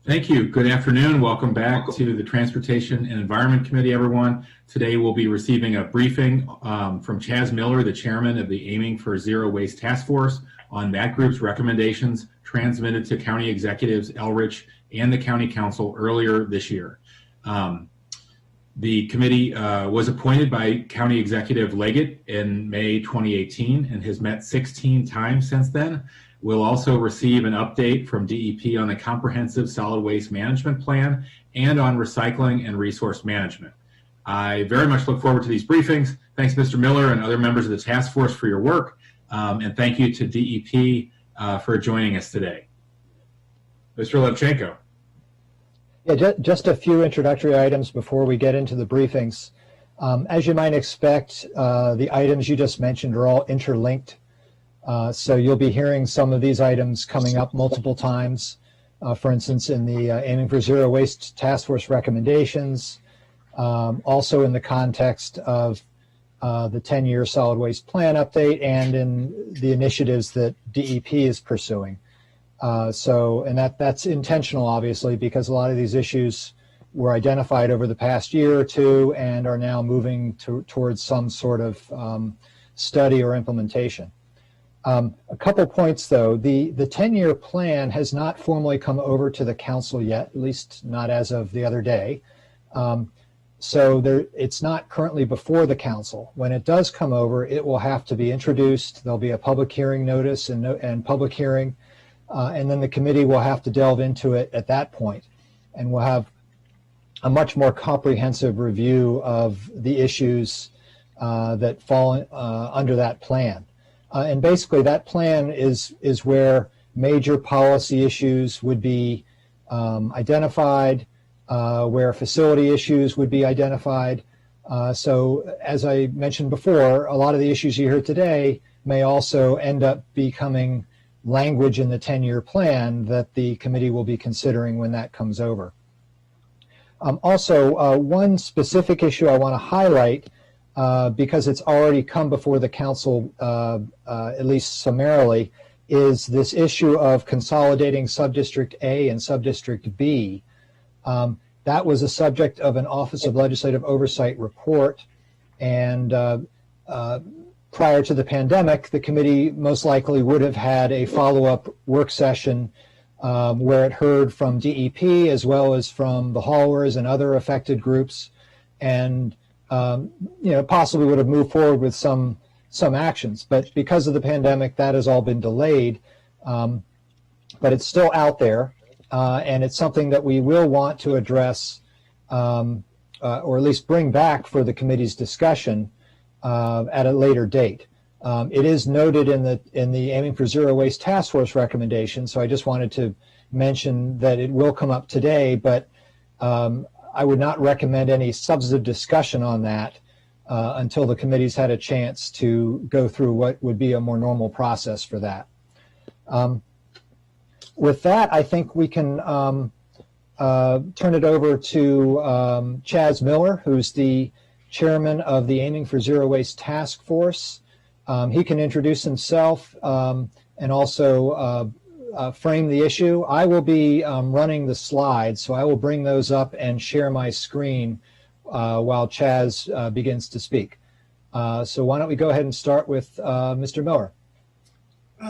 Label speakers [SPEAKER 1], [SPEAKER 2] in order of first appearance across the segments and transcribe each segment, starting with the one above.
[SPEAKER 1] Thank you. Good afternoon. Welcome back to the Transportation and Environment Committee, everyone. Today we'll be receiving a briefing from Chaz Miller, the chairman of the Aiming for Zero Waste Task Force, on that group's recommendations transmitted to county executives Elrich and the county council earlier this year. The committee was appointed by County Executive Leggett in May 2018 and has met 16 times since then. We'll also receive an update from DEP on the Comprehensive Solid Waste Management Plan and on recycling and resource management. I very much look forward to these briefings. Thanks, Mr. Miller and other members of the task force for your work, and thank you to DEP for joining us today. Mr. Levchenko.
[SPEAKER 2] Yeah, just a few introductory items before we get into the briefings. As you might expect, the items you just mentioned are all interlinked. So you'll be hearing some of these items coming up multiple times. For instance, in the Aiming for Zero Waste Task Force recommendations, also in the context of the 10-year solid waste plan update and in the initiatives that DEP is pursuing. And that's intentional, obviously, because a lot of these issues were identified over the past year or two and are now moving towards some sort of study or implementation. A couple points, though. The 10-year plan has not formally come over to the council yet, at least not as of the other day. So it's not currently before the council. When it does come over, it will have to be introduced. There'll be a public hearing notice and public hearing, and then the committee will have to delve into it at that point, and we'll have a much more comprehensive review of the issues that fall under that plan. And basically that plan is where major policy issues would be identified, where facility issues would be identified. So as I mentioned before, a lot of the issues you hear today may also end up becoming language in the 10-year plan that the committee will be considering when that comes over. Also, one specific issue I want to highlight, because it's already come before the council, at least summarily, is this issue of consolidating Subdistrict A and Subdistrict B. That was a subject of an Office of Legislative Oversight report, and prior to the pandemic, the committee most likely would have had a follow-up work session where it heard from DEP as well as from the haulers and other affected groups, and possibly would have moved forward with some actions. But because of the pandemic, that has all been delayed. But it's still out there, and it's something that we will want to address, or at least bring back for the committee's discussion at a later date. It is noted in the Aiming for Zero Waste Task Force recommendation, so I just wanted to mention that it will come up today, but I would not recommend any substantive discussion on that until the committee's had a chance to go through what would be a more normal process for that. With that, I think we can turn it over to Chaz Miller, who's the chairman of the Aiming for Zero Waste Task Force. He can introduce himself and also frame the issue. I will be running the slides, so I will bring those up and share my screen while Chaz begins to speak. So why don't we go ahead and start with Mr. Miller.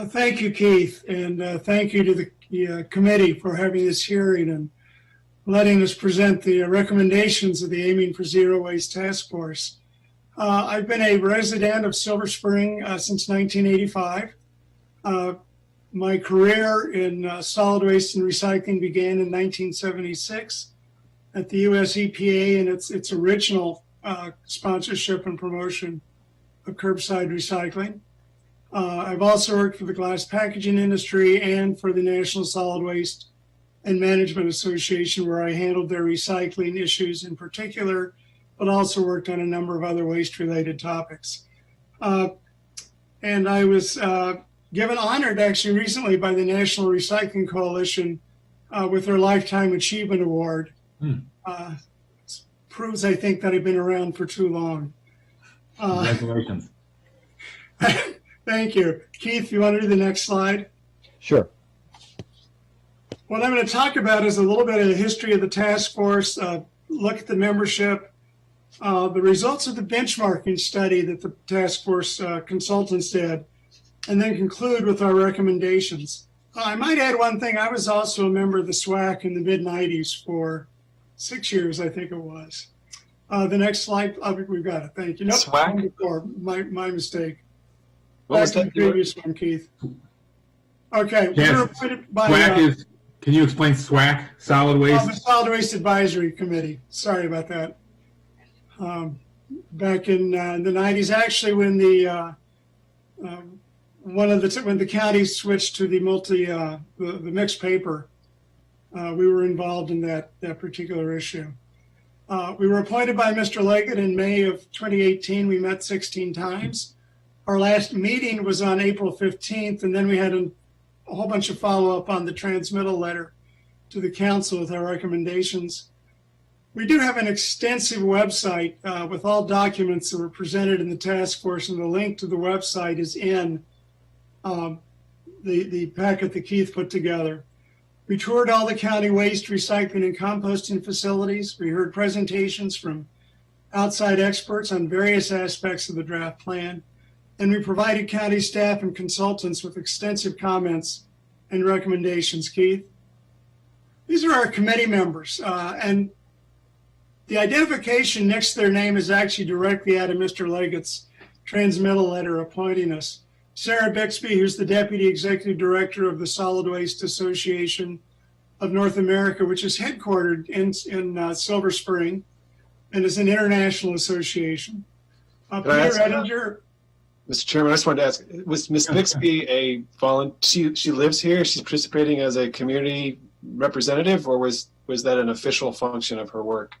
[SPEAKER 3] Thank you, Keith, and thank you to the committee for having this hearing and letting us present the recommendations of the Aiming for Zero Waste Task Force. I've been a resident of Silver Spring since 1985. My career in solid waste and recycling began in 1976 at the US EPA and its original sponsorship and promotion of curbside recycling. I've also worked for the glass packaging industry and for the National Solid Waste and Management Association, where I handled their recycling issues in particular, but also worked on a number of other waste-related topics. And I was honored actually recently by the National Recycling Coalition with their Lifetime Achievement Award. Proves, I think, that I've been around for too long.
[SPEAKER 1] Congratulations.
[SPEAKER 3] Thank you. Keith, you want to do the next slide?
[SPEAKER 2] Sure.
[SPEAKER 3] What I'm going to talk about is a little bit of the history of the task force, look at the membership, the results of the benchmarking study that the task force consultants did, and then conclude with our recommendations. I might add one thing. I was also a member of the SWAC in the mid-90s for 6 years, I think it was. The next slide, we've got it. Thank you. Nope,
[SPEAKER 4] SWAC?
[SPEAKER 3] before. My mistake.
[SPEAKER 4] What was
[SPEAKER 3] Back to
[SPEAKER 4] that?
[SPEAKER 3] the previous one, Keith. Okay. we
[SPEAKER 1] Yes.
[SPEAKER 3] were appointed by,
[SPEAKER 1] SWAC is, can you explain SWAC, solid
[SPEAKER 3] the
[SPEAKER 1] waste?
[SPEAKER 3] Solid Waste Advisory Committee. Sorry about that. Back in the 90s, actually, when when the county switched to the mixed paper, we were involved in that particular issue. We were appointed by Mr. Leggett in May of 2018. We met 16 times. Our last meeting was on April 15th, and then we had a whole bunch of follow-up on the transmittal letter to the council with our recommendations. We do have an extensive website with all documents that were presented in the task force, and the link to the website is in the packet that Keith put together. We toured all the county waste, recycling, and composting facilities. We heard presentations from outside experts on various aspects of the draft plan, and we provided county staff and consultants with extensive comments and recommendations. Keith? These are our committee members, and the identification next to their name is actually directly out of Mr. Leggett's transmittal letter appointing us. Sarah Bixby, who's the Deputy Executive Director of the Solid Waste Association of North America, which is headquartered in Silver Spring and is an international association. Peter Ettinger.
[SPEAKER 4] Mr. Chairman, I just wanted to ask, was Ms. Bixby a volunteer? She lives here? She's participating as a community representative, or was that an official function of her work?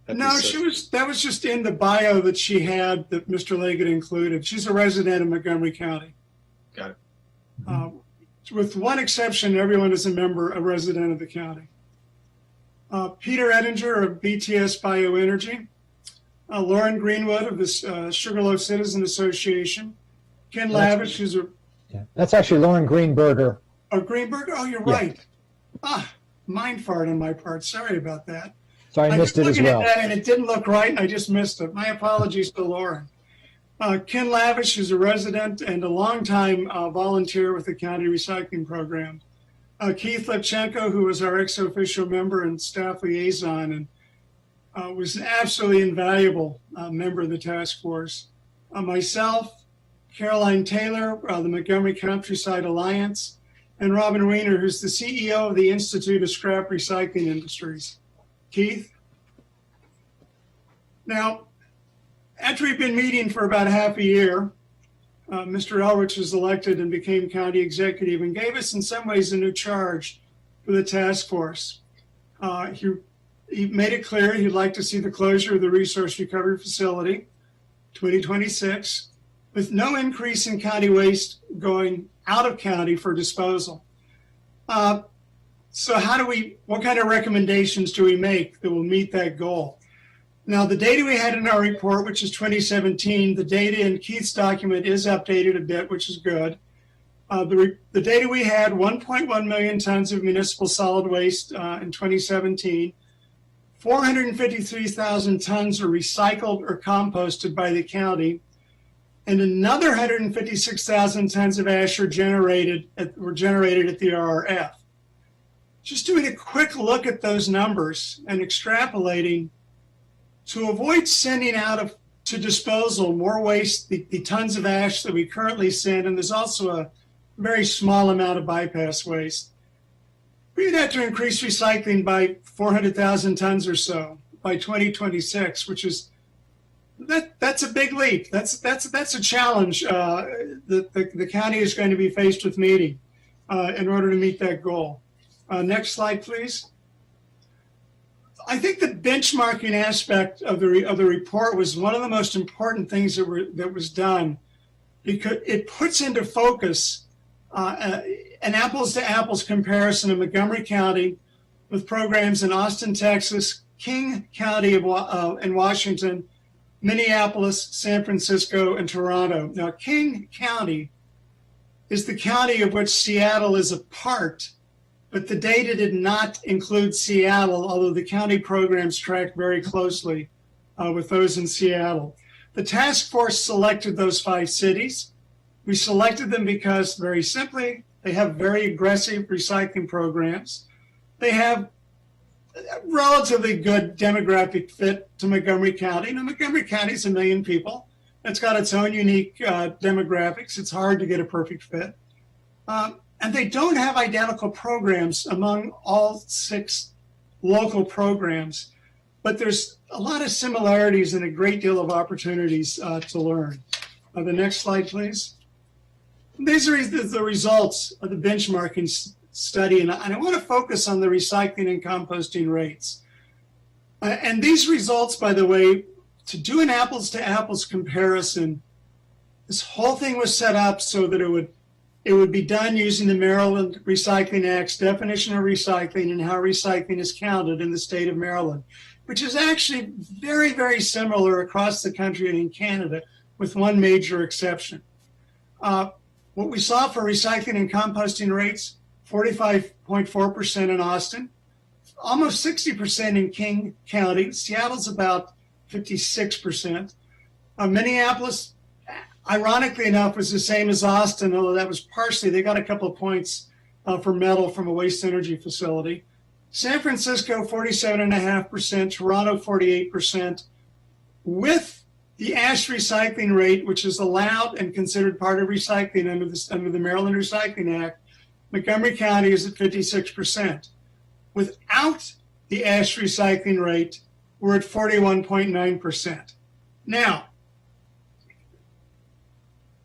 [SPEAKER 3] No, that was just in the bio that she had that Mr. Leggett included. She's a resident of Montgomery County.
[SPEAKER 4] Got it.
[SPEAKER 3] With one exception, everyone is a resident of the county. Peter Ettinger of BTS Bioenergy. Lauren Greenwood of the Sugarloaf Citizen Association. Ken Lavish, who's
[SPEAKER 2] That's actually Lauren Greenberger.
[SPEAKER 3] Greenberg? Oh, you're right. Mind fart on my part. Sorry about that.
[SPEAKER 2] So I missed it as well.
[SPEAKER 3] At that and it didn't look right, and I just missed it. My apologies to Lauren. Ken Lavish, who's a resident and a longtime volunteer with the county recycling program. Keith Lepchenko, who was our ex-official member and staff liaison, and was an absolutely invaluable member of the task force. Myself, Caroline Taylor, the Montgomery Countryside Alliance, and Robin Weiner, who's the CEO of the Institute of Scrap Recycling Industries. Keith? Now, after we've been meeting for about half a year, Mr. Elrich was elected and became county executive and gave us in some ways a new charge for the task force. He made it clear he'd like to see the closure of the resource recovery facility, 2026, with no increase in county waste going out of county for disposal. So what kind of recommendations do we make that will meet that goal? Now, the data we had in our report, which is 2017, the data in Keith's document is updated a bit, which is good. The data we had, 1.1 million tons of municipal solid waste in 2017. 453,000 tons are recycled or composted by the county, and another 156,000 tons of ash were generated at the RRF. Just doing a quick look at those numbers and extrapolating, to avoid sending out to disposal more waste, the tons of ash that we currently send, and there's also a very small amount of bypass waste, we'd have to increase recycling by 400,000 tons or so by 2026, which is that's a big leap. That's a challenge that the county is going to be faced with meeting in order to meet that goal. Next slide, please. I think the benchmarking aspect of the report was one of the most important things that was done, because it puts into focus an apples-to-apples comparison of Montgomery County with programs in Austin, Texas, King County in Washington, Minneapolis, San Francisco, and Toronto. Now, King County is the county of which Seattle is a part, but the data did not include Seattle, although the county programs tracked very closely with those in Seattle. The task force selected those 5 cities. We selected them because, very simply, they have very aggressive recycling programs. They have a relatively good demographic fit to Montgomery County. Now, Montgomery County is 1 million people. It's got its own unique demographics. It's hard to get a perfect fit. And they don't have identical programs among all 6 local programs, but there's a lot of similarities and a great deal of opportunities to learn. The next slide, please. These are the results of the benchmarking study, and I want to focus on the recycling and composting rates. And these results, by the way, to do an apples-to-apples comparison, this whole thing was set up so that it would be done using the Maryland Recycling Act's definition of recycling and how recycling is counted in the state of Maryland, which is actually very, very similar across the country and in Canada, with one major exception. What we saw for recycling and composting rates, 45.4% in Austin, almost 60% in King County. Seattle's about 56%. Minneapolis, ironically enough, was the same as Austin, although that was partially, they got a couple of points for metal from a waste energy facility. San Francisco, 47.5%, Toronto, 48%. With the ash recycling rate, which is allowed and considered part of recycling under the Maryland Recycling Act, Montgomery County is at 56%. Without the ash recycling rate, we're at 41.9%. Now,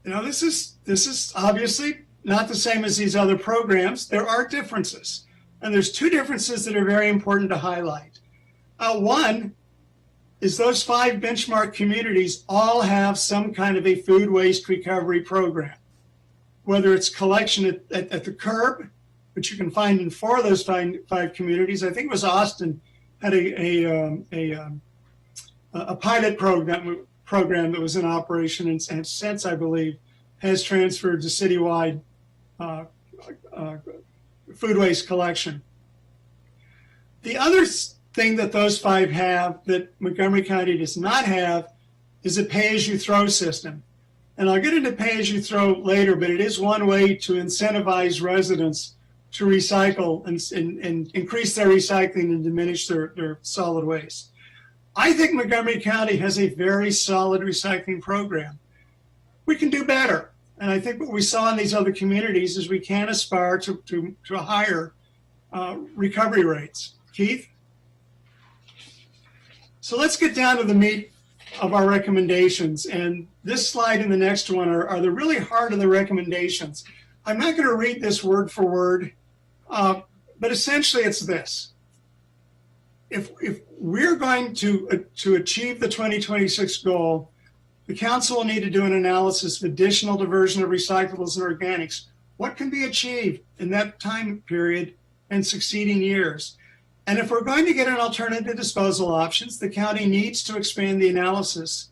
[SPEAKER 3] this is obviously not the same as these other programs. There are differences, and there's 2 differences that are very important to highlight. One is those 5 benchmark communities all have some kind of a food waste recovery program, whether it's collection at the curb, which you can find in 4 of those 5 communities. I think it was Austin had a pilot program that was in operation and since, I believe, has transferred to citywide food waste collection. The other thing that those 5 have that Montgomery County does not have is a pay-as-you-throw system. And I'll get into pay-as-you-throw later, but it is one way to incentivize residents to recycle and increase their recycling and diminish their solid waste. I think Montgomery County has a very solid recycling program. We can do better. And I think what we saw in these other communities is we can aspire to higher recovery rates. Keith? So let's get down to the meat of our recommendations. And this slide and the next one are the really heart of the recommendations. I'm not going to read this word for word, but essentially it's this. If we're going to achieve the 2026 goal, the council will need to do an analysis of additional diversion of recyclables and organics. What can be achieved in that time period and succeeding years? And if we're going to get an alternative disposal options, the county needs to expand the analysis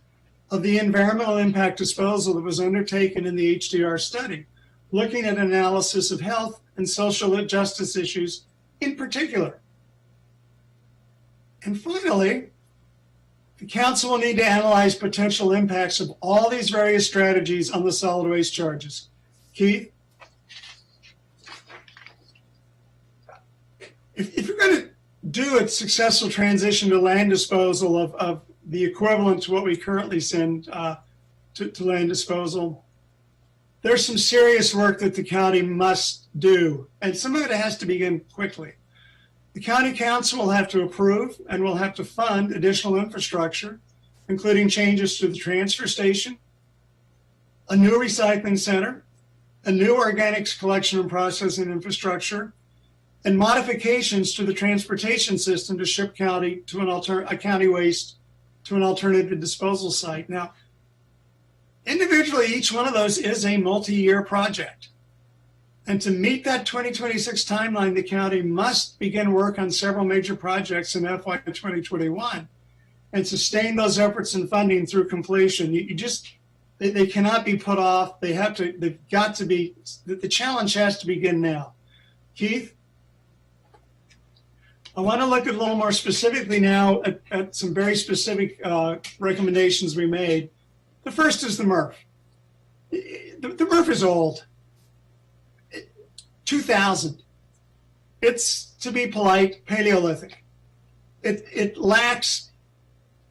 [SPEAKER 3] of the environmental impact disposal that was undertaken in the HDR study, looking at analysis of health and social justice issues in particular. And finally, the council will need to analyze potential impacts of all these various strategies on the solid waste charges. Keith? If you're going to do a successful transition to land disposal of the equivalent to what we currently send to land disposal, there's some serious work that the county must do, and some of it has to begin quickly. The county council will have to approve and will have to fund additional infrastructure, including changes to the transfer station, a new recycling center, a new organics collection and processing infrastructure, and modifications to the transportation system to ship county to a county waste to an alternative disposal site. Now, individually, each one of those is a multi-year project. And to meet that 2026 timeline, the county must begin work on several major projects in FY 2021 and sustain those efforts and funding through completion. They cannot be put off. The challenge has to begin now. Keith? I want to look at a little more specifically now at some very specific recommendations we made. The first is the MRF. The MRF is old. 2000. It's, to be polite, Paleolithic. It lacks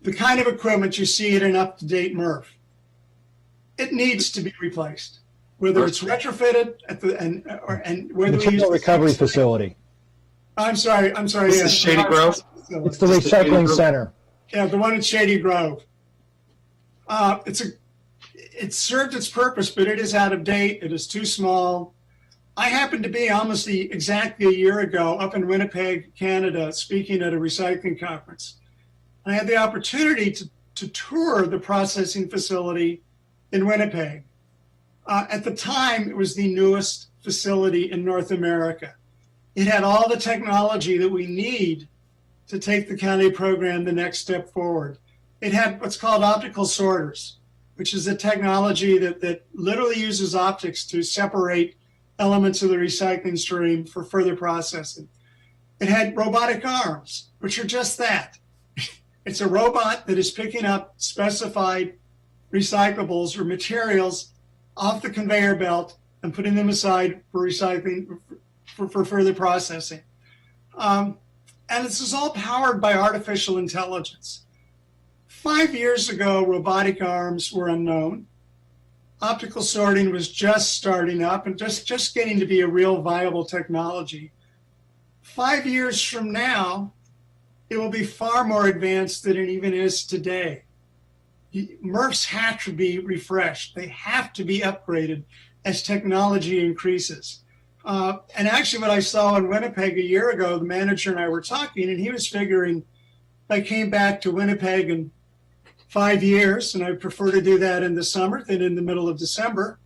[SPEAKER 3] the kind of equipment you see in an up-to-date MRF. It needs to be replaced, whether it's retrofitted and whether we use
[SPEAKER 2] Material recovery facility.
[SPEAKER 3] I'm sorry.
[SPEAKER 4] This is Shady Grove?
[SPEAKER 2] It's the recycling center.
[SPEAKER 3] Yeah, the one in Shady Grove. It served its purpose, but it is out of date. It is too small. I happened to be almost exactly a year ago up in Winnipeg, Canada, speaking at a recycling conference. I had the opportunity to tour the processing facility in Winnipeg. At the time, it was the newest facility in North America. It had all the technology that we need to take the county program the next step forward. It had what's called optical sorters, which is a technology that literally uses optics to separate elements of the recycling stream for further processing. It had robotic arms, which are just that. It's a robot that is picking up specified recyclables or materials off the conveyor belt and putting them aside for recycling for further processing. And this is all powered by artificial intelligence. 5 years ago, robotic arms were unknown. Optical sorting was just starting up and just getting to be a real viable technology. 5 years from now, it will be far more advanced than it even is today. MRFs have to be refreshed. They have to be upgraded as technology increases. And actually what I saw in Winnipeg a year ago, the manager and I were talking, and he was figuring if I came back to Winnipeg in 5 years, and I prefer to do that in the summer than in the middle of December,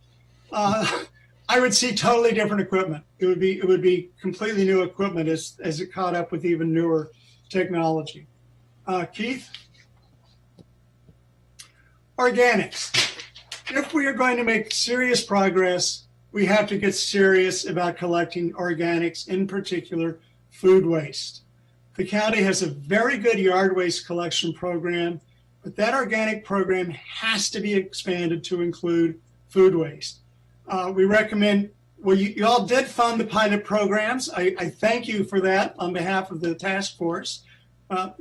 [SPEAKER 3] I would see totally different equipment. It would be completely new equipment as it caught up with even newer technology. Keith? Organics. If we are going to make serious progress, we have to get serious about collecting organics, in particular food waste. The county has a very good yard waste collection program, but that organic program has to be expanded to include food waste. We recommend, well, you all did fund the pilot programs. I thank you for that on behalf of the task force.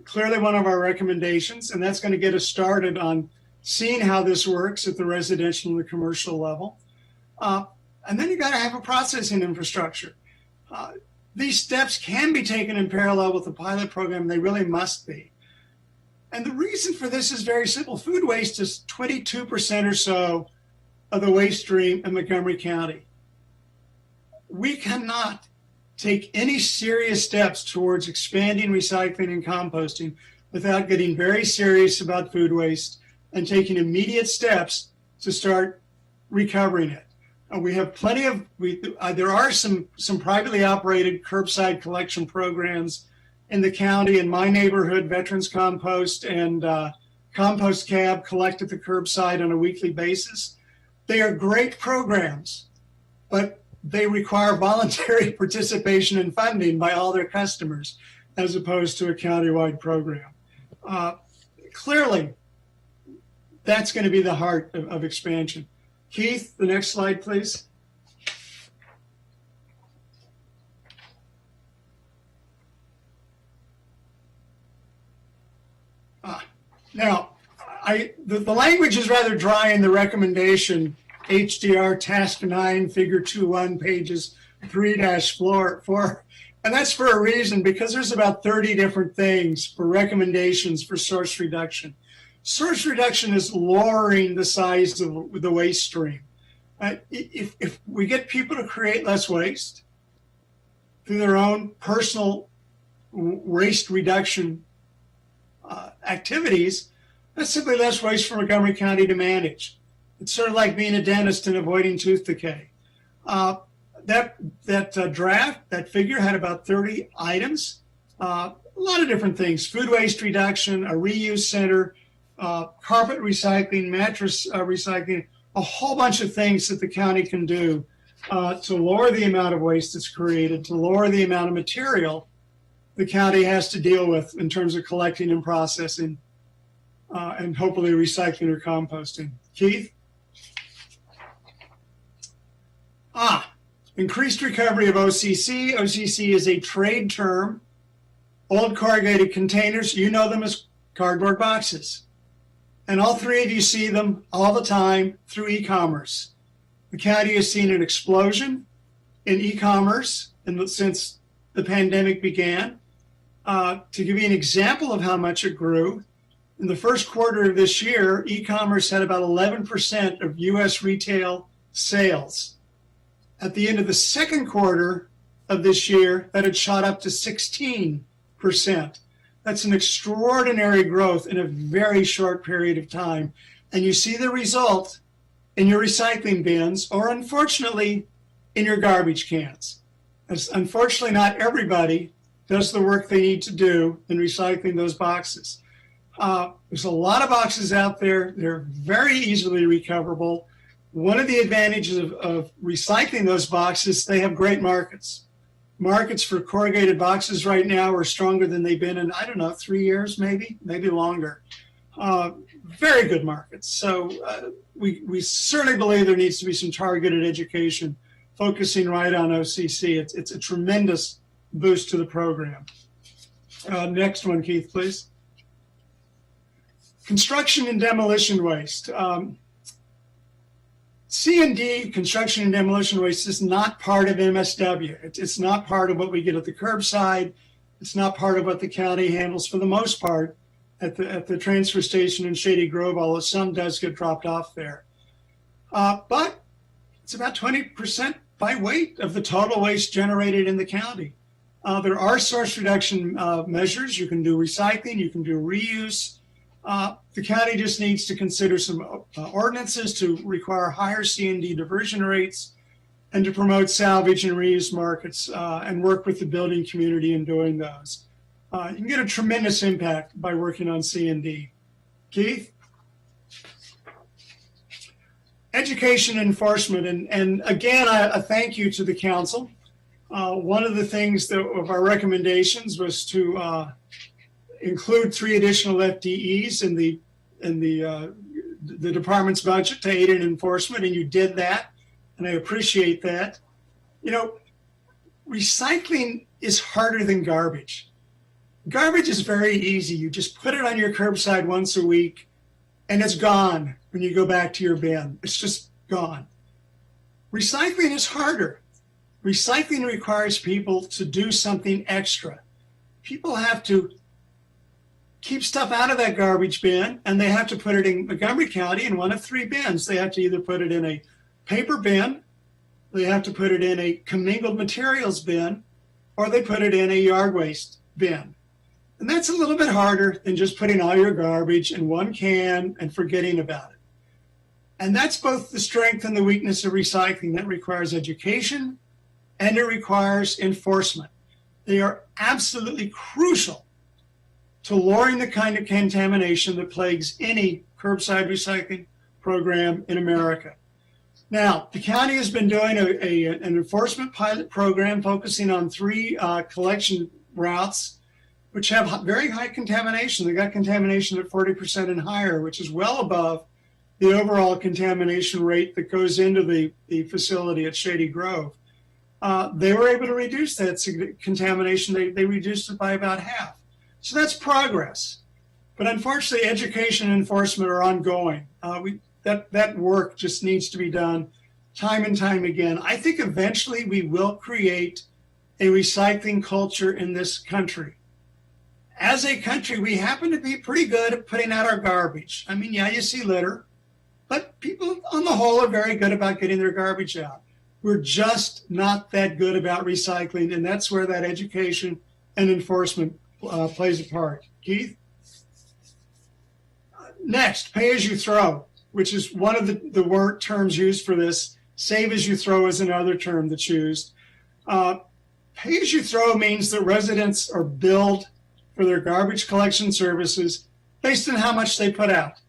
[SPEAKER 3] Clearly one of our recommendations, and that's going to get us started on seeing how this works at the residential and the commercial level. And then you got to have a processing infrastructure. These steps can be taken in parallel with the pilot program. They really must be. And the reason for this is very simple. Food waste is 22% or so of the waste stream in Montgomery County. We cannot take any serious steps towards expanding recycling and composting without getting very serious about food waste and taking immediate steps to start recovering it. We have plenty of, there are some privately operated curbside collection programs in the county. In my neighborhood, Veterans Compost and Compost Cab collect at the curbside on a weekly basis. They are great programs, but they require voluntary participation and funding by all their customers, as opposed to a countywide program. Clearly, that's going to be the heart of expansion. Keith, the next slide, please. Now, the language is rather dry in the recommendation, HDR Task 9, Figure 2.1, pages 3-4. And that's for a reason, because there's about 30 different things for recommendations for source reduction. Source reduction is lowering the size of the waste stream. If we get people to create less waste through their own personal waste reduction activities, that's simply less waste for Montgomery County to manage. It's sort of like being a dentist and avoiding tooth decay. That draft, that figure had about 30 items, a lot of different things: food waste reduction, a reuse center, carpet recycling, mattress recycling, a whole bunch of things that the county can do to lower the amount of waste that's created, to lower the amount of material the county has to deal with in terms of collecting and processing and hopefully recycling or composting. Keith? Increased recovery of OCC. OCC is a trade term. Old corrugated containers, you know them as cardboard boxes. And all three of you see them all the time through e-commerce. The county has seen an explosion in e-commerce since the pandemic began. To give you an example of how much it grew, in the first quarter of this year, e-commerce had about 11% of U.S. retail sales. At the end of the second quarter of this year, that had shot up to 16%. That's an extraordinary growth in a very short period of time. And you see the result in your recycling bins, or unfortunately, in your garbage cans. As unfortunately, not everybody does the work they need to do in recycling those boxes. There's a lot of boxes out there. They're very easily recoverable. One of the advantages of recycling those boxes, they have great markets. Markets for corrugated boxes right now are stronger than they've been in, 3 years, maybe longer. Very good markets. So we certainly believe there needs to be some targeted education focusing right on OCC. It's a tremendous boost to the program. Next one, Keith, please. Construction and demolition waste. C&D, construction and demolition waste, is not part of MSW. It's not part of what we get at the curbside. It's not part of what the county handles for the most part at the transfer station in Shady Grove, although some does get dropped off there. But it's about 20% by weight of the total waste generated in the county. There are source reduction measures. You can do recycling, you can do reuse. The county just needs to consider some ordinances to require higher C&D diversion rates and to promote salvage and reuse markets and work with the building community in doing those. You can get a tremendous impact by working on C&D. Keith? Education enforcement, and again, a thank you to the council. One of the things of our recommendations was to include 3 additional FTEs in the department's budget to aid in enforcement, and you did that, and I appreciate that. You know, recycling is harder than garbage. Garbage is very easy. You just put it on your curbside once a week, and it's gone when you go back to your bin. It's just gone. Recycling is harder. Recycling requires people to do something extra. People have to keep stuff out of that garbage bin, and they have to put it in Montgomery County in one of 3 bins. They have to either put it in a paper bin, they have to put it in a commingled materials bin, or they put it in a yard waste bin. And that's a little bit harder than just putting all your garbage in one can and forgetting about it. And that's both the strength and the weakness of recycling. That requires education and it requires enforcement. They are absolutely crucial to lowering the kind of contamination that plagues any curbside recycling program in America. Now, the county has been doing an enforcement pilot program focusing on 3 collection routes, which have very high contamination. They got contamination at 40% and higher, which is well above the overall contamination rate that goes into the facility at Shady Grove. They were able to reduce that contamination. They reduced it by about half. So that's progress. But unfortunately, education and enforcement are ongoing. That work just needs to be done time and time again. I think eventually we will create a recycling culture in this country. As a country, we happen to be pretty good at putting out our garbage. I mean, yeah, you see litter, but people on the whole are very good about getting their garbage out. We're just not that good about recycling, and that's where that education and enforcement plays a part. Keith? Next, pay as you throw, which is one of the word terms used for this. Save as you throw is another term that's used. Pay as you throw means that residents are billed for their garbage collection services based on how much they put out.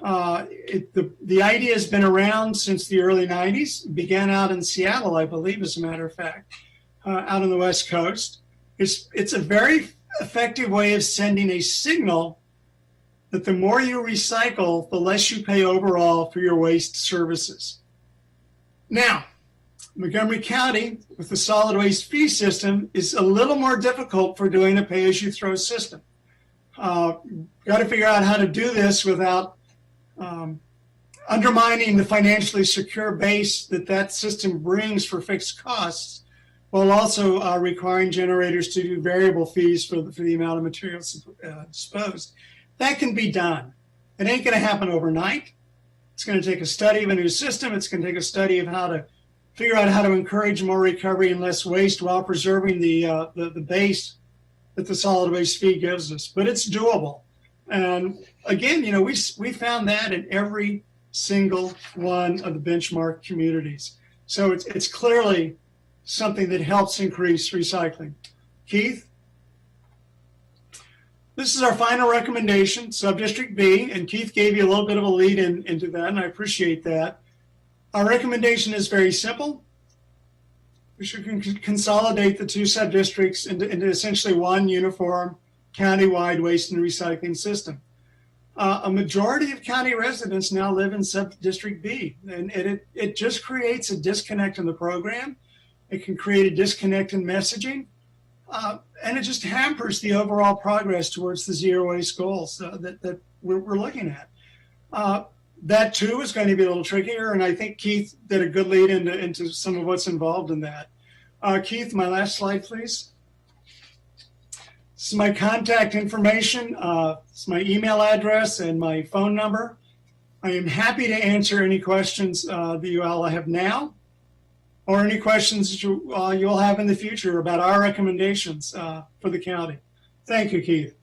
[SPEAKER 3] The idea has been around since the early 90s. It began out in Seattle, I believe, as a matter of fact, out on the West Coast. It's a very effective way of sending a signal that the more you recycle, the less you pay overall for your waste services. Now, Montgomery County, with the solid waste fee system, is a little more difficult for doing a pay-as-you-throw system. Got to figure out how to do this without undermining the financially secure base that system brings for fixed costs, while also requiring generators to do variable fees for the amount of material disposed. That can be done. It ain't going to happen overnight. It's going to take a study of a new system. It's going to take a study of how to figure out how to encourage more recovery and less waste while preserving the base that the solid waste fee gives us. But it's doable. And again, we found that in every single one of the benchmark communities. So it's clearly something that helps increase recycling. Keith? This is our final recommendation, Subdistrict B, and Keith gave you a little bit of a lead into that, and I appreciate that. Our recommendation is very simple. We should consolidate the two subdistricts into essentially one uniform county-wide waste and recycling system. A majority of county residents now live in Subdistrict B, and it just creates a disconnect in the program. It can create a disconnect in messaging, and it just hampers the overall progress towards the zero waste goals that we're looking at. That too is going to be a little trickier, and I think Keith did a good lead into some of what's involved in that. Keith, my last slide, please. This is my contact information. It's my email address and my phone number. I am happy to answer any questions that you all have now, or any questions that you'll have in the future about our recommendations for the county. Thank you, Keith.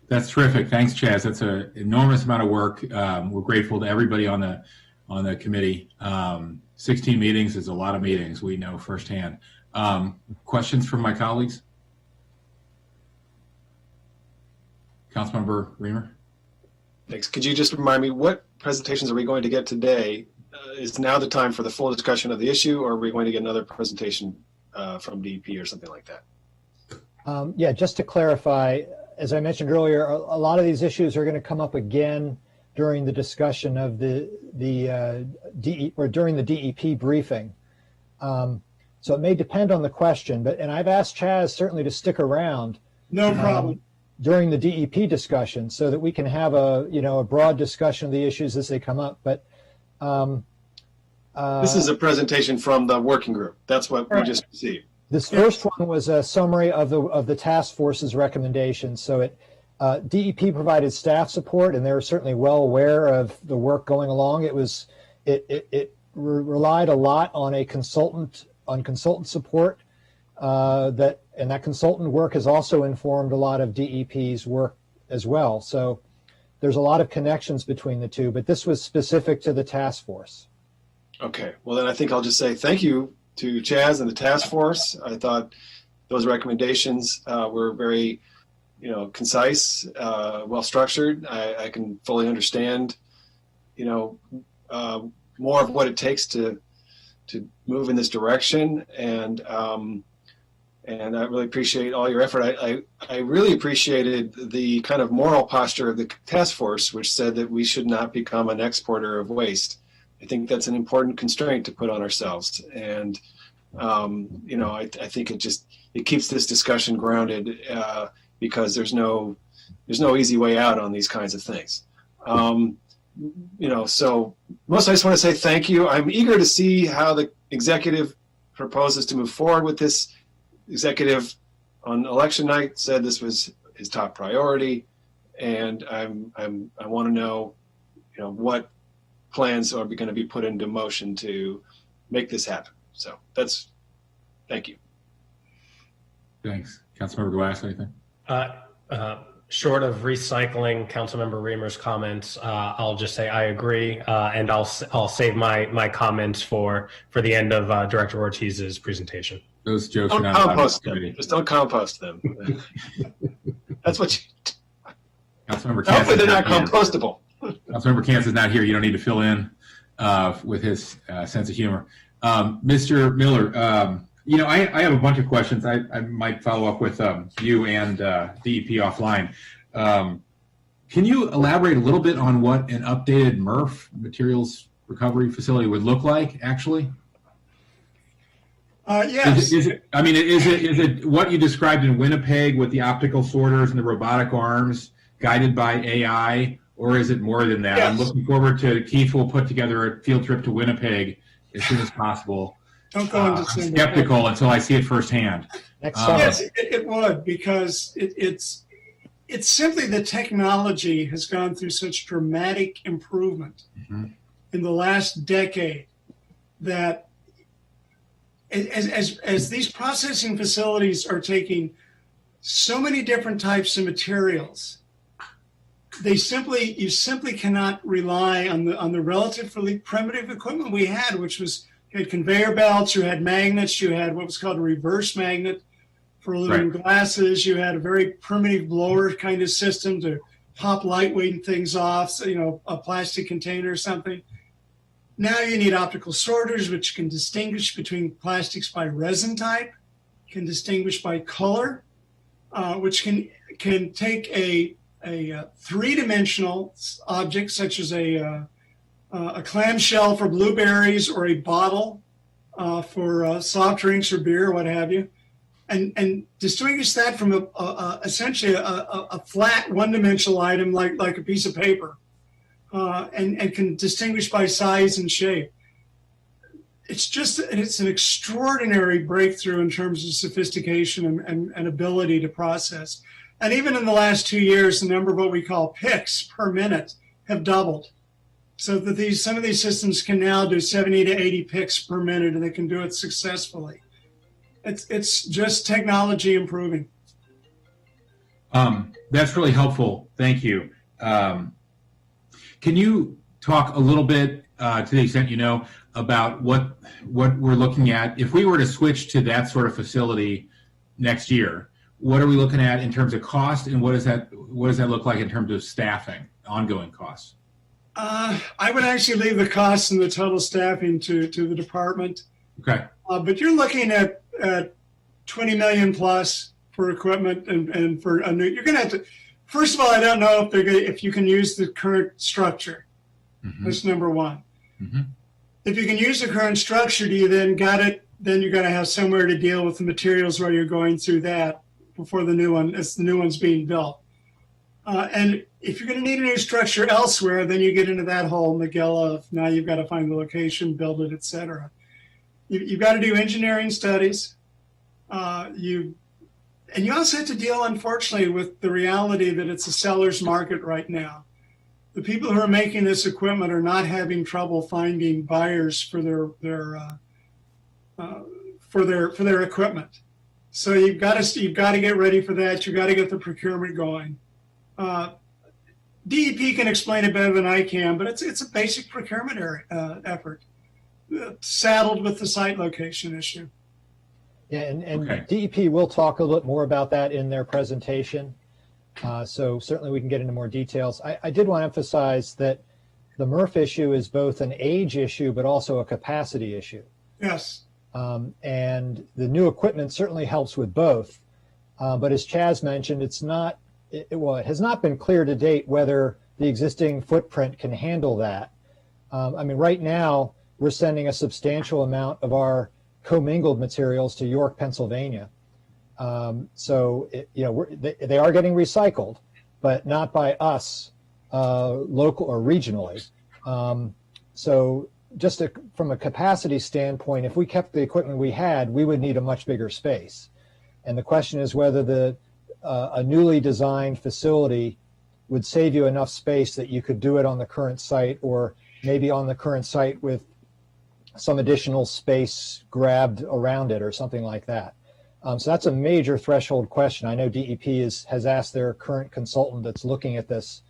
[SPEAKER 1] That's terrific. Thanks, Chaz. That's an enormous amount of work. We're grateful to everybody on the committee. 16 meetings is a lot of meetings, we know firsthand. Questions from my colleagues? Councilmember Reamer?
[SPEAKER 4] Thanks. Could you just remind me, what presentations are we going to get today? Is now the time for the full discussion of the issue, or are we going to get another presentation from DEP or something like that?
[SPEAKER 2] Yeah, just to clarify, as I mentioned earlier, a lot of these issues are going to come up again during the discussion of during the DEP briefing. So it may depend on the question, and I've asked Chaz certainly to stick around.
[SPEAKER 3] No problem.
[SPEAKER 2] During the DEP discussion, so that we can have a broad discussion of the issues as they come up. But
[SPEAKER 4] this is a presentation from the working group. That's what we just received.
[SPEAKER 2] This first one was a summary of the task force's recommendations. So DEP provided staff support, and they were certainly well aware of the work going along. It relied a lot on consultant support. That consultant work has also informed a lot of DEP's work as well. So there's a lot of connections between the two, but this was specific to the task force.
[SPEAKER 4] Okay, well then I think I'll just say thank you to Chaz and the task force. I thought those recommendations were very, concise, well structured. I can fully understand, more of what it takes to move in this direction, and I really appreciate all your effort. I really appreciated the kind of moral posture of the task force, which said that we should not become an exporter of waste. I think that's an important constraint to put on ourselves, and I think it keeps this discussion grounded because there's no easy way out on these kinds of things. So mostly I just want to say thank you. I'm eager to see how the executive proposes to move forward with this. Executive on election night said this was his top priority, and I want to know, what plans are going to be put into motion to make this happen. So thank you.
[SPEAKER 1] Thanks. Councilmember Glass, anything?
[SPEAKER 5] Short of recycling Councilmember Reamer's comments, I'll just say I agree, and I'll save my comments for the end of Director Ortiz's presentation.
[SPEAKER 1] Those jokes
[SPEAKER 4] don't
[SPEAKER 1] are not
[SPEAKER 4] compost them. Just don't compost them. That's what
[SPEAKER 1] Councilmember Kantz
[SPEAKER 4] hopefully they're not compostable.
[SPEAKER 1] Councilmember Kantz is not here. You don't need to fill in. with his sense of humor. Mr. Miller, I have a bunch of questions. I might follow up with you and DEP offline. Can you elaborate a little bit on what an updated MRF, materials recovery facility, would look like, actually?
[SPEAKER 3] Yes.
[SPEAKER 1] Is it what you described in Winnipeg with the optical sorters and the robotic arms guided by AI, or is it more than that?
[SPEAKER 3] Yes.
[SPEAKER 1] I'm looking forward to Keith will put together a field trip to Winnipeg as soon as possible.
[SPEAKER 3] Don't go into
[SPEAKER 1] I'm skeptical until I see it firsthand.
[SPEAKER 2] Next summer.
[SPEAKER 3] Yes, it would, because it's simply the technology has gone through such dramatic improvement in the last decade that as these processing facilities are taking so many different types of materials, you simply cannot rely on the relatively primitive equipment we had, which was, you had conveyor belts, you had magnets, you had what was called a reverse magnet for aluminum glasses, you had a very primitive blower kind of system to pop lightweight things off, so, a plastic container or something. Now you need optical sorters, which can distinguish between plastics by resin type, can distinguish by color, which can take a three-dimensional object such as a clamshell for blueberries or a bottle for soft drinks or beer or what have you, and distinguish that from essentially a flat one-dimensional item like a piece of paper, and can distinguish by size and shape. It's an extraordinary breakthrough in terms of sophistication and ability to process. And even in the last 2 years, the number of what we call picks per minute have doubled. So that some of these systems can now do 70 to 80 picks per minute, and they can do it successfully. It's just technology improving.
[SPEAKER 1] That's really helpful. Thank you. Can you talk a little bit, to the extent you know, about what we're looking at if we were to switch to that sort of facility next year? What are we looking at in terms of cost, and what does that look like in terms of staffing, ongoing costs?
[SPEAKER 3] I would actually leave the costs and the total staffing to the department.
[SPEAKER 1] Okay.
[SPEAKER 3] But you're looking at 20 million plus for equipment and for a new. You're going to have to. First of all, I don't know if you can use the current structure. That's number one. If you can use the current structure, do you then got it? Then you're going to have somewhere to deal with the materials while you're going through that before the new one, as the new one's being built. And if you're going to need a new structure elsewhere, then you get into that whole Magilla of now you've got to find the location, build it, etc. You've got to do engineering studies. You also have to deal, unfortunately, with the reality that it's a seller's market right now. The people who are making this equipment are not having trouble finding buyers for their equipment. So you've got to get ready for that. You've got to get the procurement going. DEP can explain it better than I can, but it's a basic procurement effort, saddled with the site location issue.
[SPEAKER 2] Yeah, and
[SPEAKER 1] Okay.
[SPEAKER 2] DEP will talk a little more about that in their presentation. So certainly we can get into more details. I did want to emphasize that the MRF issue is both an age issue, but also a capacity issue.
[SPEAKER 3] Yes.
[SPEAKER 2] And the new equipment certainly helps with both. But as Chaz mentioned, it has not been clear to date whether the existing footprint can handle that. Right now, we're sending a substantial amount of our commingled materials to York, Pennsylvania. They are getting recycled, but not by us, local or regionally. From a capacity standpoint, if we kept the equipment we had, we would need a much bigger space. And the question is whether a newly designed facility would save you enough space that you could do it on the current site, or maybe on the current site with some additional space grabbed around it or something like that. So that's a major threshold question. I know DEP has asked their current consultant that's looking at this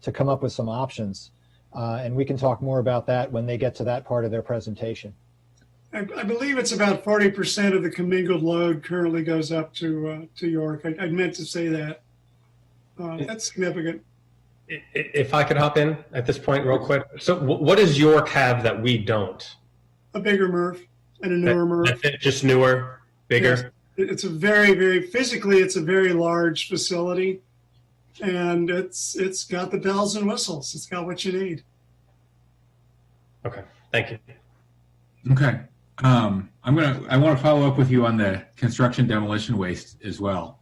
[SPEAKER 2] to come up with some options. And we can talk more about that when they get to that part of their presentation.
[SPEAKER 3] I believe it's about 40% of the commingled load currently goes up to York. I meant to say that. That's significant.
[SPEAKER 5] If I could hop in at this point real quick. So what does York have that we don't?
[SPEAKER 3] A bigger MRF and a newer MRF.
[SPEAKER 5] Just newer, bigger?
[SPEAKER 3] Yes. It's a very, physically, it's a very large facility. And it's got the bells and whistles. It's got what you need.
[SPEAKER 5] Okay, thank you.
[SPEAKER 1] Okay. I want to follow up with you on the construction demolition waste as well.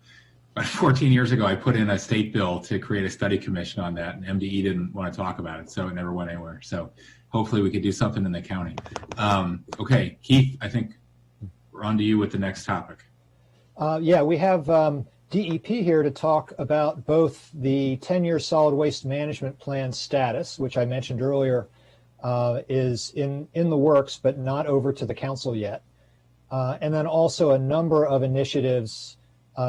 [SPEAKER 1] About 14 years ago, I put in a state bill to create a study commission on that, and MDE didn't want to talk about it, so it never went anywhere. So hopefully we could do something in the county. Okay, Keith, I think we're on to you with the next topic.
[SPEAKER 2] Yeah, we have DEP here to talk about both the 10-year solid waste management plan status, which I mentioned earlier, is in the works, but not over to the council yet. And then also a number of initiatives,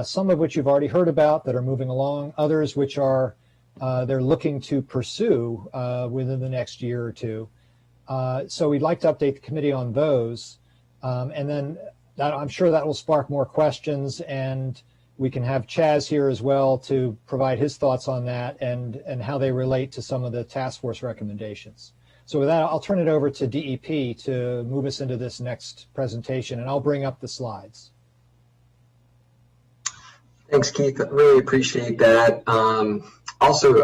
[SPEAKER 2] some of which you've already heard about that are moving along, others which are they're looking to pursue within the next year or two. So we'd like to update the committee on those. And then I'm sure that will spark more questions, and we can have Chaz here as well to provide his thoughts on that and how they relate to some of the task force recommendations. So with that, I'll turn it over to DEP to move us into this next presentation, and I'll bring up the slides.
[SPEAKER 6] Thanks, Keith. Really appreciate that. Also,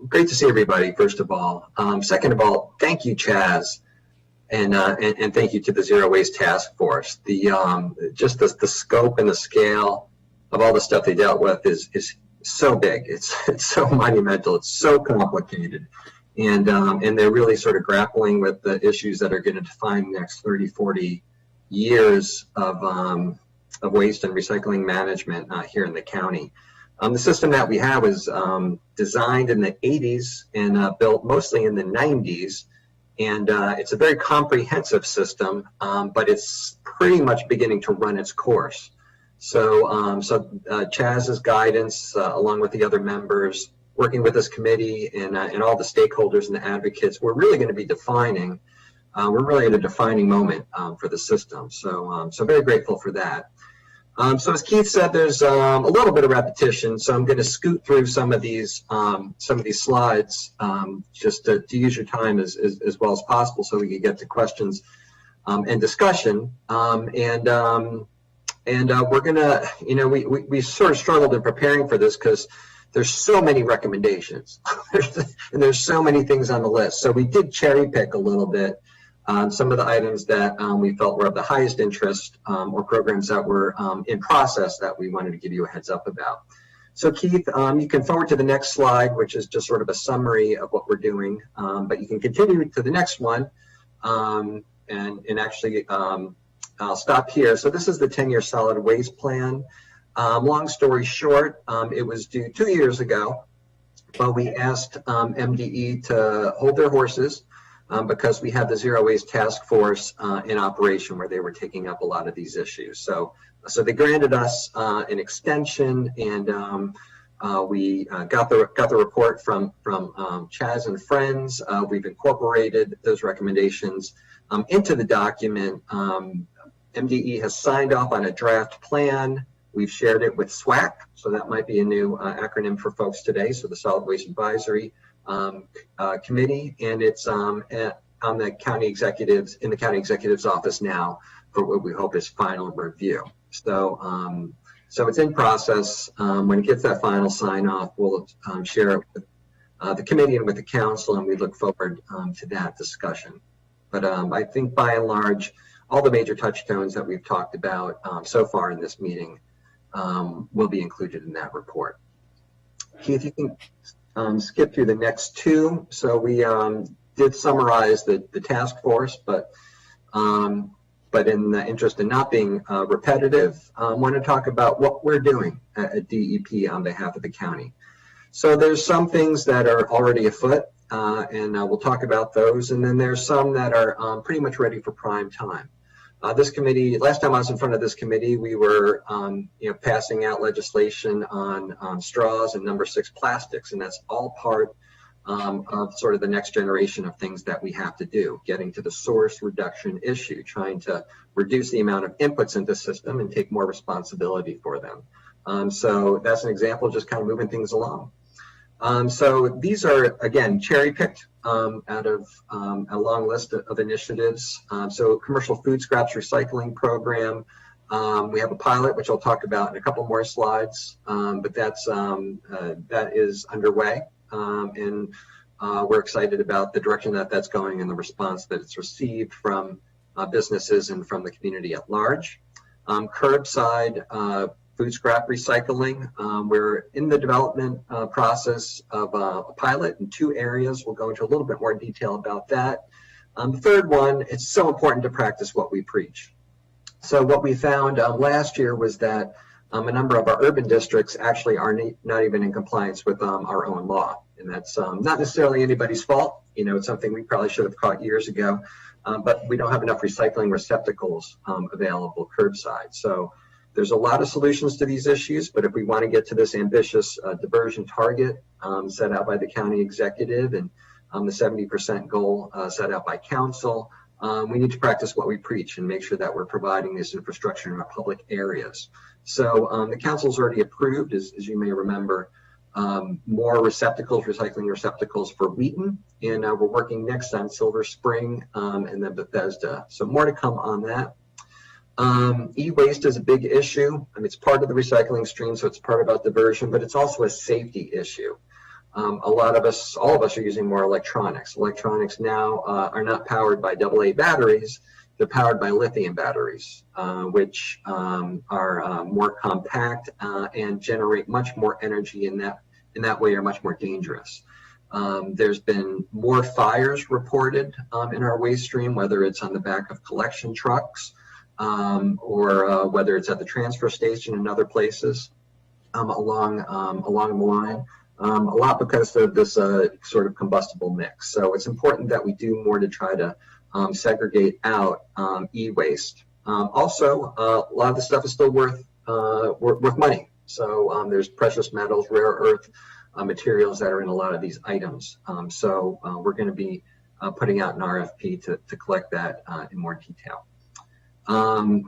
[SPEAKER 6] great to see everybody, first of all. Second of all, thank you, Chaz, and thank you to the Zero Waste Task Force. Just the scope and the scale of all the stuff they dealt with is so big. It's so monumental. It's so complicated. And they're really sort of grappling with the issues that are going to define the next 30, 40 years of waste and recycling management here in the county. The system that we have was designed in the 80s and built mostly in the 90s. And it's a very comprehensive system, but it's pretty much beginning to run its course. So Chaz's guidance, along with the other members, working with this committee and all the stakeholders and the advocates, we're really going to be defining. We're really at a defining moment for the system. So very grateful for that. So as Keith said, there's a little bit of repetition. So I'm going to scoot through some of these slides just to use your time as well as possible, so we can get to questions and discussion. And we're gonna, we sort of struggled in preparing for this because there's so many recommendations and there's so many things on the list. So we did cherry pick a little bit some of the items that we felt were of the highest interest or programs that were in process that we wanted to give you a heads up about. So Keith, you can forward to the next slide, which is just sort of a summary of what we're doing, but you can continue to the next one and actually I'll stop here. So this is the 10-year solid waste plan. Long story short, it was due 2 years ago, but we asked MDE to hold their horses because we had the Zero Waste Task Force in operation where they were taking up a lot of these issues. So they granted us an extension, and we got the report from Chaz and friends. We've incorporated those recommendations into the document. MDE has signed off on a draft plan. We've shared it with SWAC, so that might be a new acronym for folks today. So the Solid Waste Advisory Committee, and it's on the county executives, in the county executive's office now for what we hope is final review. So it's in process. When it gets that final sign off, we'll share it with the committee and with the council, and we look forward to that discussion. But I think by and large, all the major touchstones that we've talked about so far in this meeting will be included in that report. Keith, you can skip through the next two. So we did summarize the task force, but in the interest of not being repetitive, I want to talk about what we're doing at DEP on behalf of the county. So there's some things that are already afoot, and we'll talk about those. And then there's some that are pretty much ready for prime time. This committee, last time I was in front of this committee, we were passing out legislation on straws and number 6 plastics, and that's all part of sort of the next generation of things that we have to do, getting to the source reduction issue, trying to reduce the amount of inputs into the system and take more responsibility for them. So that's an example of just kind of moving things along. So these are, again, cherry-picked out of a long list of initiatives. So commercial food scraps recycling program. We have a pilot, which I'll talk about in a couple more slides, but that is underway. And we're excited about the direction that that's going and the response that it's received from businesses and from the community at large. Curbside food scrap recycling. We're in the development process of a pilot in 2 areas. We'll go into a little bit more detail about that. The third one, it's so important to practice what we preach. So what we found last year was that a number of our urban districts actually are not even in compliance with our own law. And that's not necessarily anybody's fault. You know, it's something we probably should have caught years ago, but we don't have enough recycling receptacles available curbside. So there's a lot of solutions to these issues, but if we want to get to this ambitious diversion target set out by the county executive and the 70% goal set out by council, we need to practice what we preach and make sure that we're providing this infrastructure in our public areas. So the council's already approved, as you may remember, more receptacles, recycling receptacles for Wheaton, and we're working next on Silver Spring and then Bethesda. So more to come on that. E-waste is a big issue. I mean, it's part of the recycling stream, so it's part about diversion, but it's also a safety issue. All of us are using more electronics. Electronics now are not powered by AA batteries. They're powered by lithium batteries, which are more compact and generate much more energy in that way, are much more dangerous. There's been more fires reported in our waste stream, whether it's on the back of collection trucks or whether it's at the transfer station and other places along the line. A lot because of this sort of combustible mix. So it's important that we do more to try to segregate out e-waste. Also, a lot of the stuff is still worth money. So there's precious metals, rare earth materials that are in a lot of these items. So we're going to be putting out an RFP to collect that in more detail.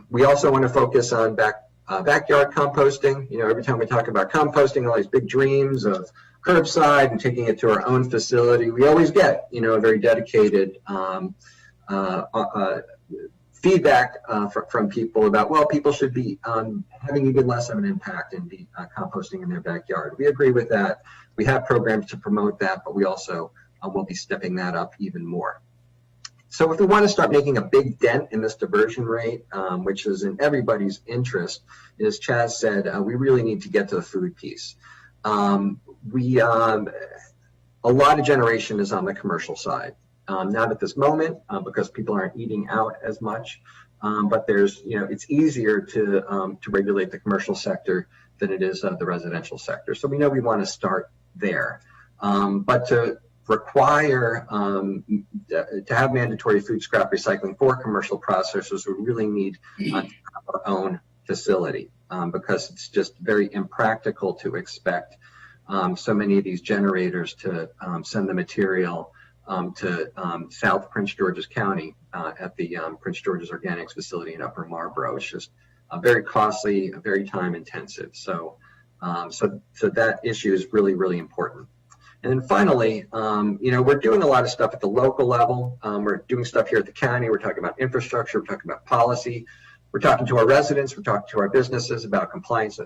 [SPEAKER 6] We also want to focus on backyard composting. You know, every time we talk about composting, all these big dreams of curbside and taking it to our own facility, we always get, you know, a very dedicated feedback from people about, well, people should be having even less of an impact and be composting in their backyard. We agree with that. We have programs to promote that, but we also will be stepping that up even more. So if we want to start making a big dent in this diversion rate, which is in everybody's interest, as Chaz said, we really need to get to the food piece. A lot of generation is on the commercial side. Not at this moment because people aren't eating out as much, but there's, you know, it's easier to regulate the commercial sector than it is the residential sector. So we know we want to start there, but to require to have mandatory food scrap recycling for commercial processors, we really need our own facility because it's just very impractical to expect so many of these generators to send the material to South Prince George's County at the Prince George's Organics facility in Upper Marlboro. It's just very costly, very time intensive. So that issue is really, really important. And then finally, you know, we're doing a lot of stuff at the local level. We're doing stuff here at the county. We're talking about infrastructure. We're talking about policy. We're talking to our residents. We're talking to our businesses about compliance.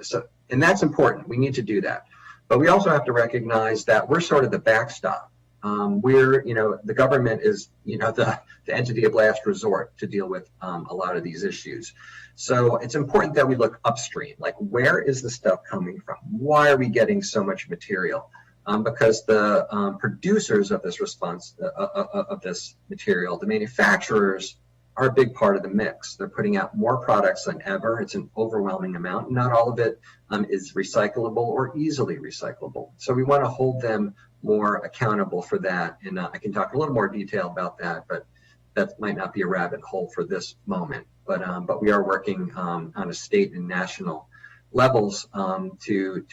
[SPEAKER 6] And that's important. We need to do that. But we also have to recognize that we're sort of the backstop. We're, you know, the government is, you know, the entity of last resort to deal with a lot of these issues. So it's important that we look upstream. Like, where is the stuff coming from? Why are we getting so much material? Because the producers of this of this material, the manufacturers, are a big part of the mix. They're putting out more products than ever. It's an overwhelming amount. Not all of it is recyclable or easily recyclable. So we want to hold them more accountable for that. And I can talk a little more detail about that, but that might not be a rabbit hole for this moment. But we are working on a state and national levels to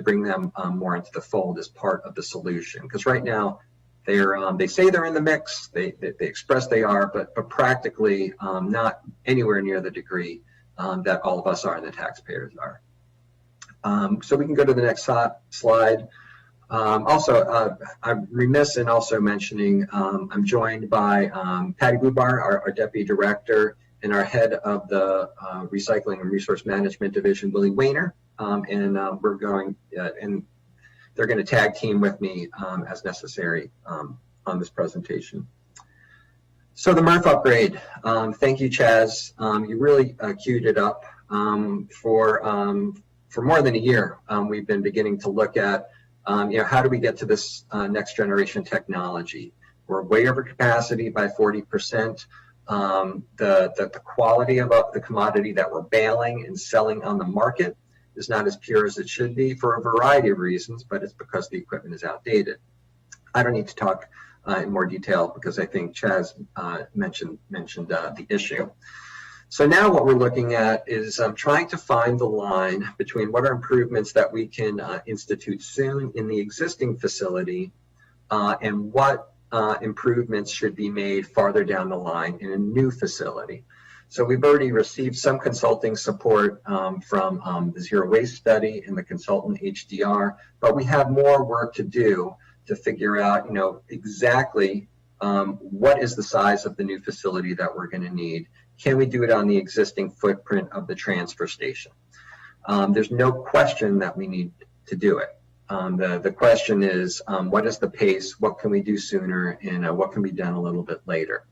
[SPEAKER 6] bring them more into the fold as part of the solution. Because right now they say they're in the mix, they express they are, but practically not anywhere near the degree that all of us are and the taxpayers are. So we can go to the next slide. I'm remiss in also mentioning I'm joined by Patty Bubar, our Deputy Director, and our Head of the Recycling and Resource Management Division, Willie Wayner, and we're going and they're going to tag team with me as necessary on this presentation. So the MRF upgrade, thank you, Chaz. You really queued it up for more than a year. We've been beginning to look at how do we get to this next generation technology? We're way over capacity by 40%. The quality of the commodity that we're baling and selling on the market is not as pure as it should be for a variety of reasons, but it's because the equipment is outdated. I don't need to talk in more detail because I think Chaz mentioned the issue. So now what we're looking at is trying to find the line between what are improvements that we can institute soon in the existing facility and what improvements should be made farther down the line in a new facility. So we've already received some consulting support from the Zero Waste Study and the consultant HDR, but we have more work to do to figure out, exactly what is the size of the new facility that we're going to need. Can we do it on the existing footprint of the transfer station? There's no question that we need to do it. The question is, what is the pace? What can we do sooner? And what can be done a little bit later?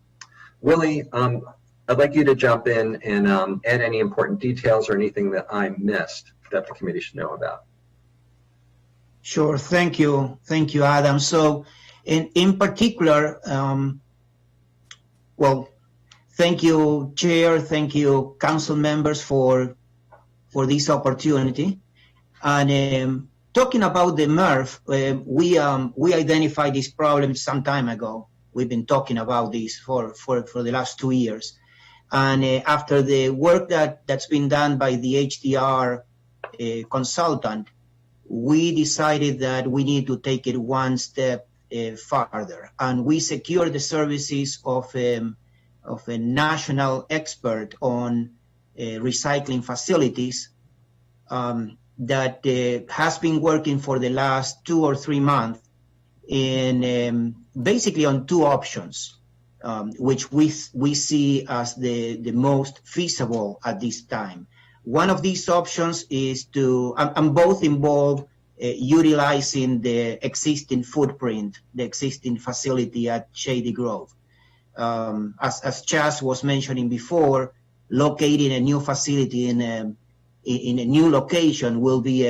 [SPEAKER 6] Willie, I'd like you to jump in and add any important details or anything that I missed that the committee should know about.
[SPEAKER 7] Sure, thank you, Adam. So, in particular, thank you, Chair. Thank you, Council members, for this opportunity. And talking about the MRF, we identified this problem some time ago. We've been talking about this for the last 2 years. And after the work that's been done by the HDR consultant, we decided that we need to take it one step farther. And we secured the services of a national expert on recycling facilities that has been working for the last 2 or 3 months in basically on 2 options. Which we see as the most feasible at this time. One of these options is and both involve utilizing the existing footprint, the existing facility at Shady Grove. As Chaz was mentioning before, locating a new facility in a new location will be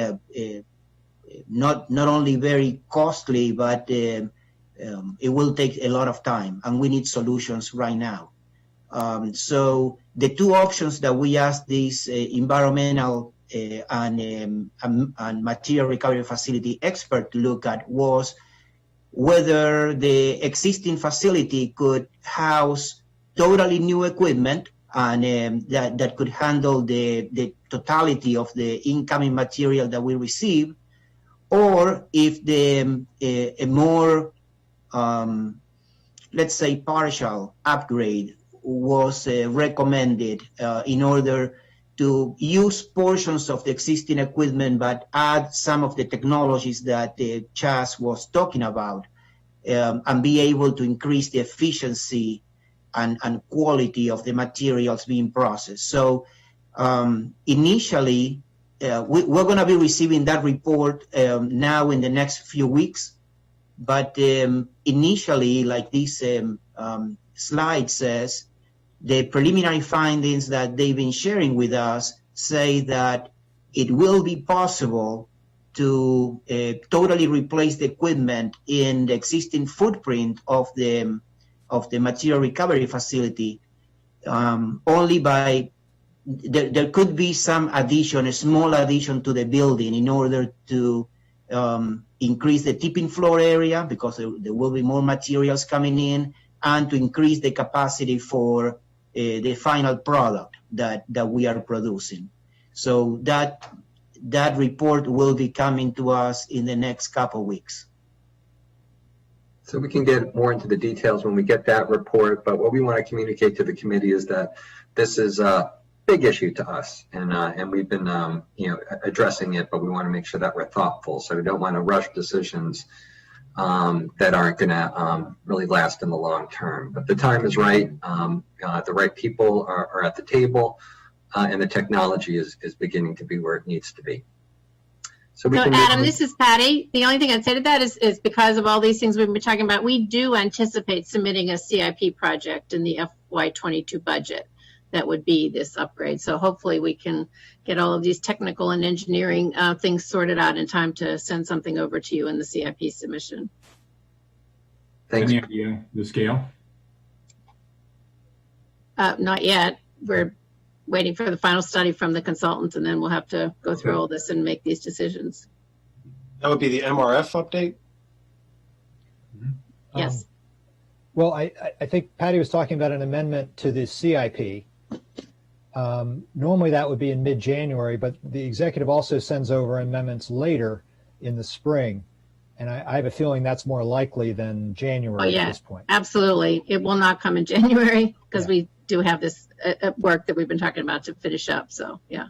[SPEAKER 7] not only very costly, but it will take a lot of time, and we need solutions right now. So the 2 options that we asked this environmental and material recovery facility expert to look at was whether the existing facility could house totally new equipment and that could handle the totality of the incoming material that we receive, or if a more let's say partial upgrade was recommended in order to use portions of the existing equipment but add some of the technologies that Chaz was talking about and be able to increase the efficiency and quality of the materials being processed. So initially, we're going to be receiving that report now in the next few weeks. But initially, like this slide says, the preliminary findings that they've been sharing with us say that it will be possible to totally replace the equipment in the existing footprint of the material recovery facility only by there could be some addition, a small addition to the building in order to increase the tipping floor area because there will be more materials coming in, and to increase the capacity for the final product that we are producing. So that report will be coming to us in the next couple of weeks.
[SPEAKER 6] So we can get more into the details when we get that report, but what we want to communicate to the committee is that this is big issue to us, and we've been addressing it, but we want to make sure that we're thoughtful. So we don't want to rush decisions that aren't going to really last in the long term. But the time is right. The right people are at the table, and the technology is beginning to be where it needs to be. So
[SPEAKER 8] Adam, this is Patty. The only thing I'd say to that is because of all these things we've been talking about, we do anticipate submitting a CIP project in the FY22 budget that would be this upgrade. So hopefully we can get all of these technical and engineering things sorted out in time to send something over to you in the CIP submission.
[SPEAKER 6] Thanks.
[SPEAKER 1] Any idea the scale?
[SPEAKER 8] Not yet. We're waiting for the final study from the consultants, and then we'll have to go through all this and make these decisions.
[SPEAKER 4] That would be the MRF update?
[SPEAKER 8] Yes.
[SPEAKER 2] Well, I think Patty was talking about an amendment to the CIP. Normally that would be in mid-January, but the executive also sends over amendments later in the spring. And I have a feeling that's more likely than January at this point.
[SPEAKER 8] Absolutely. It will not come in January because we do have this work that we've been talking about to finish up. So, yeah.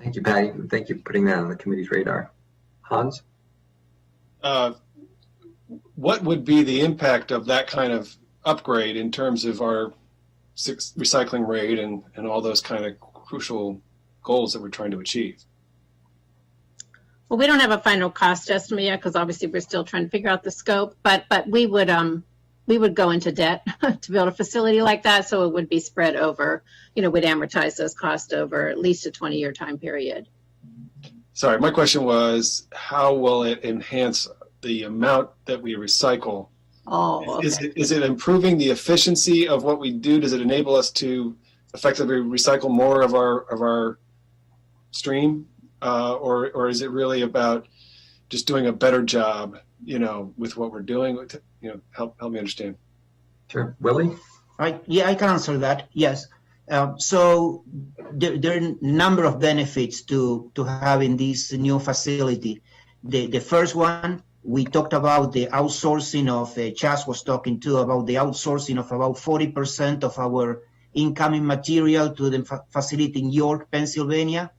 [SPEAKER 6] Thank you, Patty. Thank you for putting that on the committee's radar. Hans?
[SPEAKER 4] What would be the impact of that kind of upgrade in terms of our recycling rate and all those kind of crucial goals that we're trying to achieve?
[SPEAKER 8] Well, we don't have a final cost estimate yet because obviously we're still trying to figure out the scope, but we would go into debt to build a facility like that, so it would be spread over, we'd amortize those costs over at least a 20-year time period.
[SPEAKER 4] Sorry, my question was, how will it enhance the amount that we recycle?
[SPEAKER 8] Oh, okay.
[SPEAKER 4] Is it improving the efficiency of what we do? Does it enable us to effectively recycle more of our stream? Or is it really about just doing a better job, with what we're doing? Help me understand.
[SPEAKER 6] Sure. Willie?
[SPEAKER 7] Yeah, I can answer that. Yes. So there are a number of benefits to having this new facility. The first one, we talked about the outsourcing of, Chas was talking too about the outsourcing of about 40% of our incoming material to the facility in York, Pennsylvania.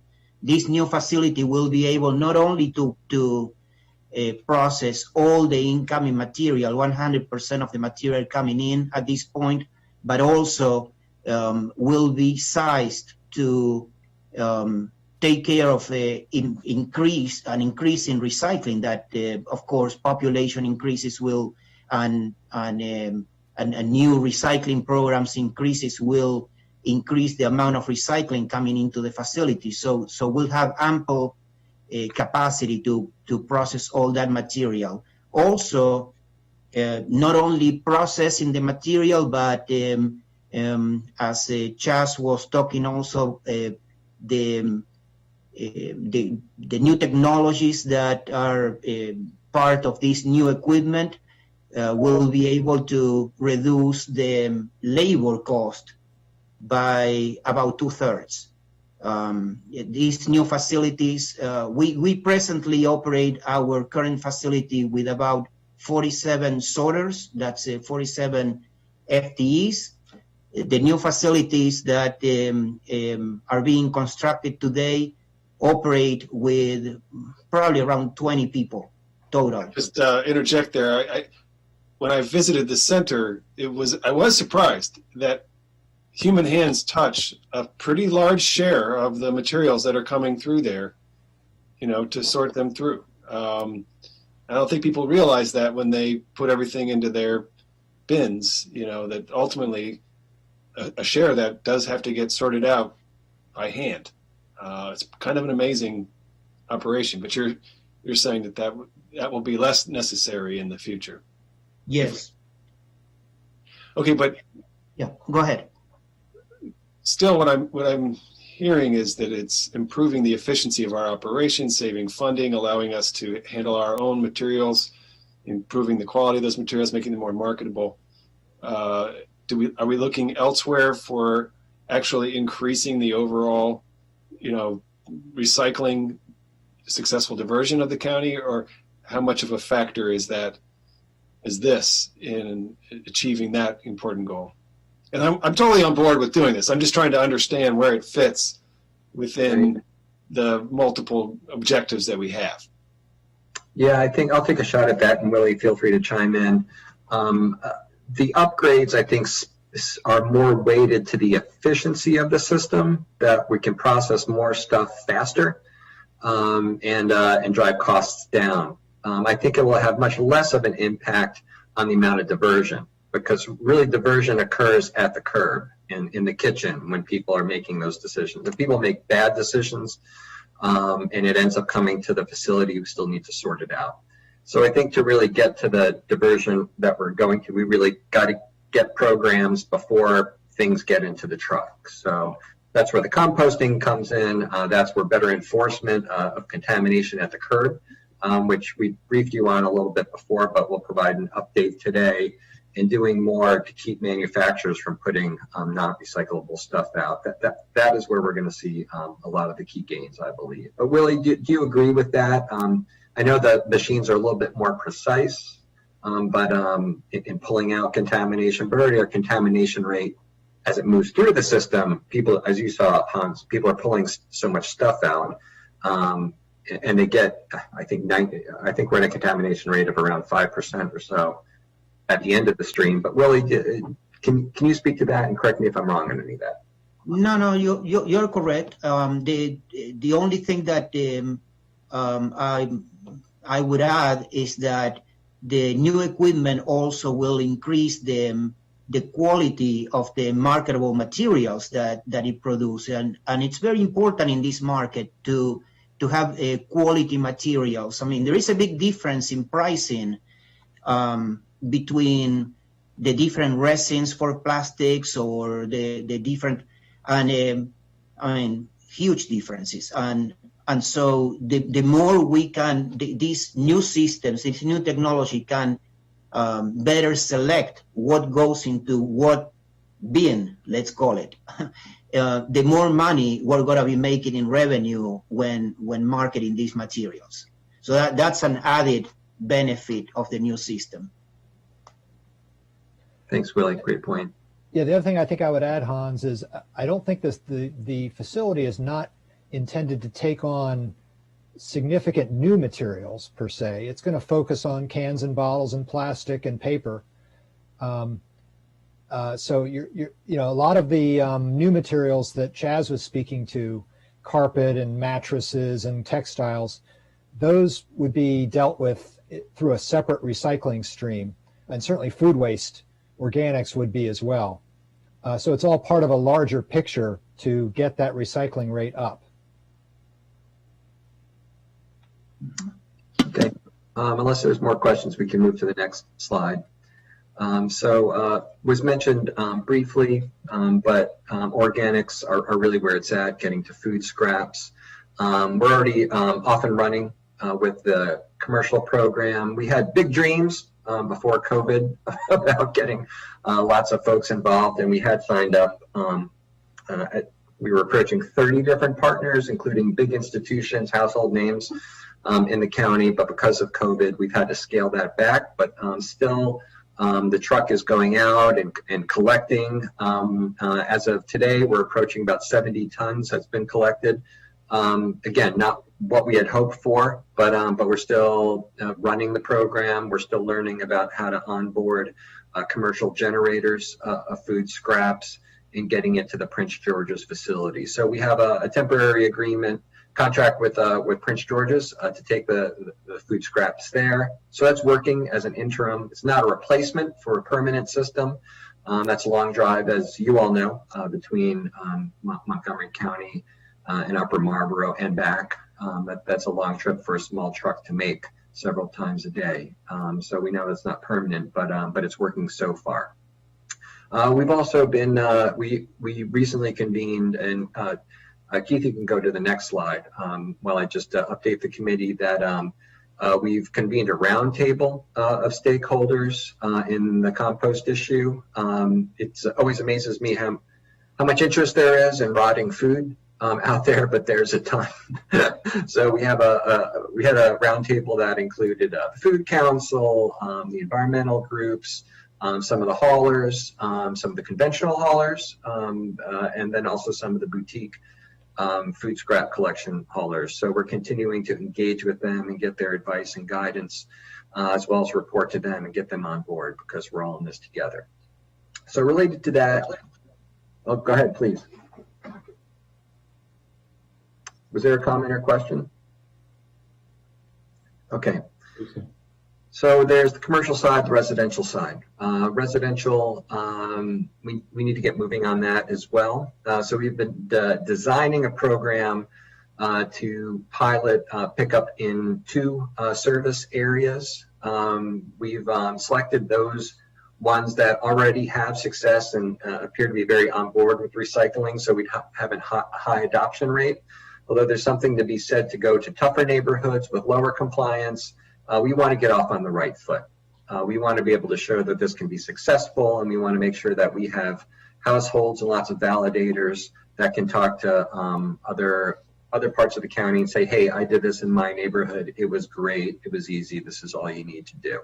[SPEAKER 7] This new facility will be able not only to process all the incoming material, 100% of the material coming in at this point, but also will be sized to take care of the increase in recycling that, of course, population increases will and new recycling programs increases will increase the amount of recycling coming into the facility. So we'll have ample capacity to process all that material. Also, not only processing the material, but as Chas was talking also, the new technologies that are part of this new equipment will be able to reduce the labor cost by about 2/3. These new facilities, we presently operate our current facility with about 47 sorters, that's 47 FTEs. The new facilities that are being constructed today operate with probably around 20 people total.
[SPEAKER 4] Just interject there. When I visited the center, I was surprised that human hands touch a pretty large share of the materials that are coming through there, to sort them through. I don't think people realize that when they put everything into their bins, that ultimately a share that does have to get sorted out by hand. It's kind of an amazing operation, but you're saying that will be less necessary in the future.
[SPEAKER 7] Yes.
[SPEAKER 4] Okay, but
[SPEAKER 7] yeah, go ahead.
[SPEAKER 4] Still, what I'm hearing is that it's improving the efficiency of our operations, saving funding, allowing us to handle our own materials, improving the quality of those materials, making them more marketable. Are we looking elsewhere for actually increasing the overall, recycling successful diversion of the county, or how much of a factor is this in achieving that important goal? And I'm totally on board with doing this. I'm just trying to understand where it fits within the multiple objectives that we have.
[SPEAKER 6] Yeah, I think I'll take a shot at that, and Willie, feel free to chime in. The upgrades, I think, are more weighted to the efficiency of the system, that we can process more stuff faster and drive costs down. I think it will have much less of an impact on the amount of diversion, because really diversion occurs at the curb in the kitchen when people are making those decisions. If people make bad decisions and it ends up coming to the facility, we still need to sort it out. So I think to really get to the diversion that we're going to, we really got to get programs before things get into the truck. So that's where the composting comes in. That's where better enforcement of contamination at the curb, which we briefed you on a little bit before, but we'll provide an update today, and doing more to keep manufacturers from putting non-recyclable stuff out. That is where we're going to see a lot of the key gains, I believe. But Willie, do you agree with that? I know the machines are a little bit more precise, but in pulling out contamination, but already our contamination rate, as it moves through the system, people, as you saw, Hans, people are pulling so much stuff out, and they get, I think we're at a contamination rate of around 5% or so at the end of the stream. But Willie, can you speak to that and correct me if I'm wrong on any of that?
[SPEAKER 7] No, you're correct. The only thing that I would add is that the new equipment also will increase the quality of the marketable materials that it produces, and it's very important in this market to have quality materials. I mean, there is a big difference in pricing between the different resins for plastics or the different, and I mean, huge differences. And so the more we can, these new systems, this new technology can better select what goes into what bin, let's call it, the more money we're going to be making in revenue when marketing these materials. So that's an added benefit of the new system.
[SPEAKER 6] Thanks, Willie. Great point.
[SPEAKER 2] Yeah, the other thing I think I would add, Hans, is I don't think the facility is not intended to take on significant new materials per se. It's going to focus on cans and bottles and plastic and paper. So a lot of the new materials that Chaz was speaking to, carpet and mattresses and textiles, those would be dealt with through a separate recycling stream, and certainly food waste, organics would be as well. So it's all part of a larger picture to get that recycling rate up.
[SPEAKER 6] Okay, unless there's more questions, we can move to the next slide. Was mentioned briefly, but organics are really where it's at, getting to food scraps. We're already off and running with the commercial program. We had big dreams before COVID about getting lots of folks involved, and we had signed up. We were approaching 30 different partners, including big institutions, household names in the county, but because of COVID, we've had to scale that back, but still the truck is going out and collecting. As of today, we're approaching about 70 tons has been collected. Again, not what we had hoped for, but we're still running the program. We're still learning about how to onboard commercial generators of food scraps and getting it to the Prince George's facility. So we have a temporary contract with Prince George's to take the food scraps there. So that's working as an interim. It's not a replacement for a permanent system. That's a long drive, as you all know, between Montgomery County and Upper Marlboro and back. That's a long trip for a small truck to make several times a day. So we know it's not permanent, but it's working so far. We've also been, we recently convened, and Keith, you can go to the next slide while I just update the committee that we've convened a roundtable of stakeholders in the compost issue. It always amazes me how much interest there is in rotting food out there, but there's a ton. So we had a roundtable that included the Food Council, the environmental groups, some of the haulers, some of the conventional haulers, and then also some of the boutique food scrap collection haulers. So we're continuing to engage with them and get their advice and guidance, as well as report to them and get them on board, because we're all in this together. So related to that, oh, go ahead, please. Was there a comment or question? Okay. So there's the commercial side, the residential side. Residential, we need to get moving on that as well. So we've been designing a program to pilot pickup in 2 service areas. We've selected those ones that already have success and appear to be very on board with recycling, so we'd have a high adoption rate. Although there's something to be said to go to tougher neighborhoods with lower compliance, we want to get off on the right foot. We want to be able to show that this can be successful, and we want to make sure that we have households and lots of validators that can talk to other parts of the county and say, hey, I did this in my neighborhood. It was great. It was easy. This is all you need to do.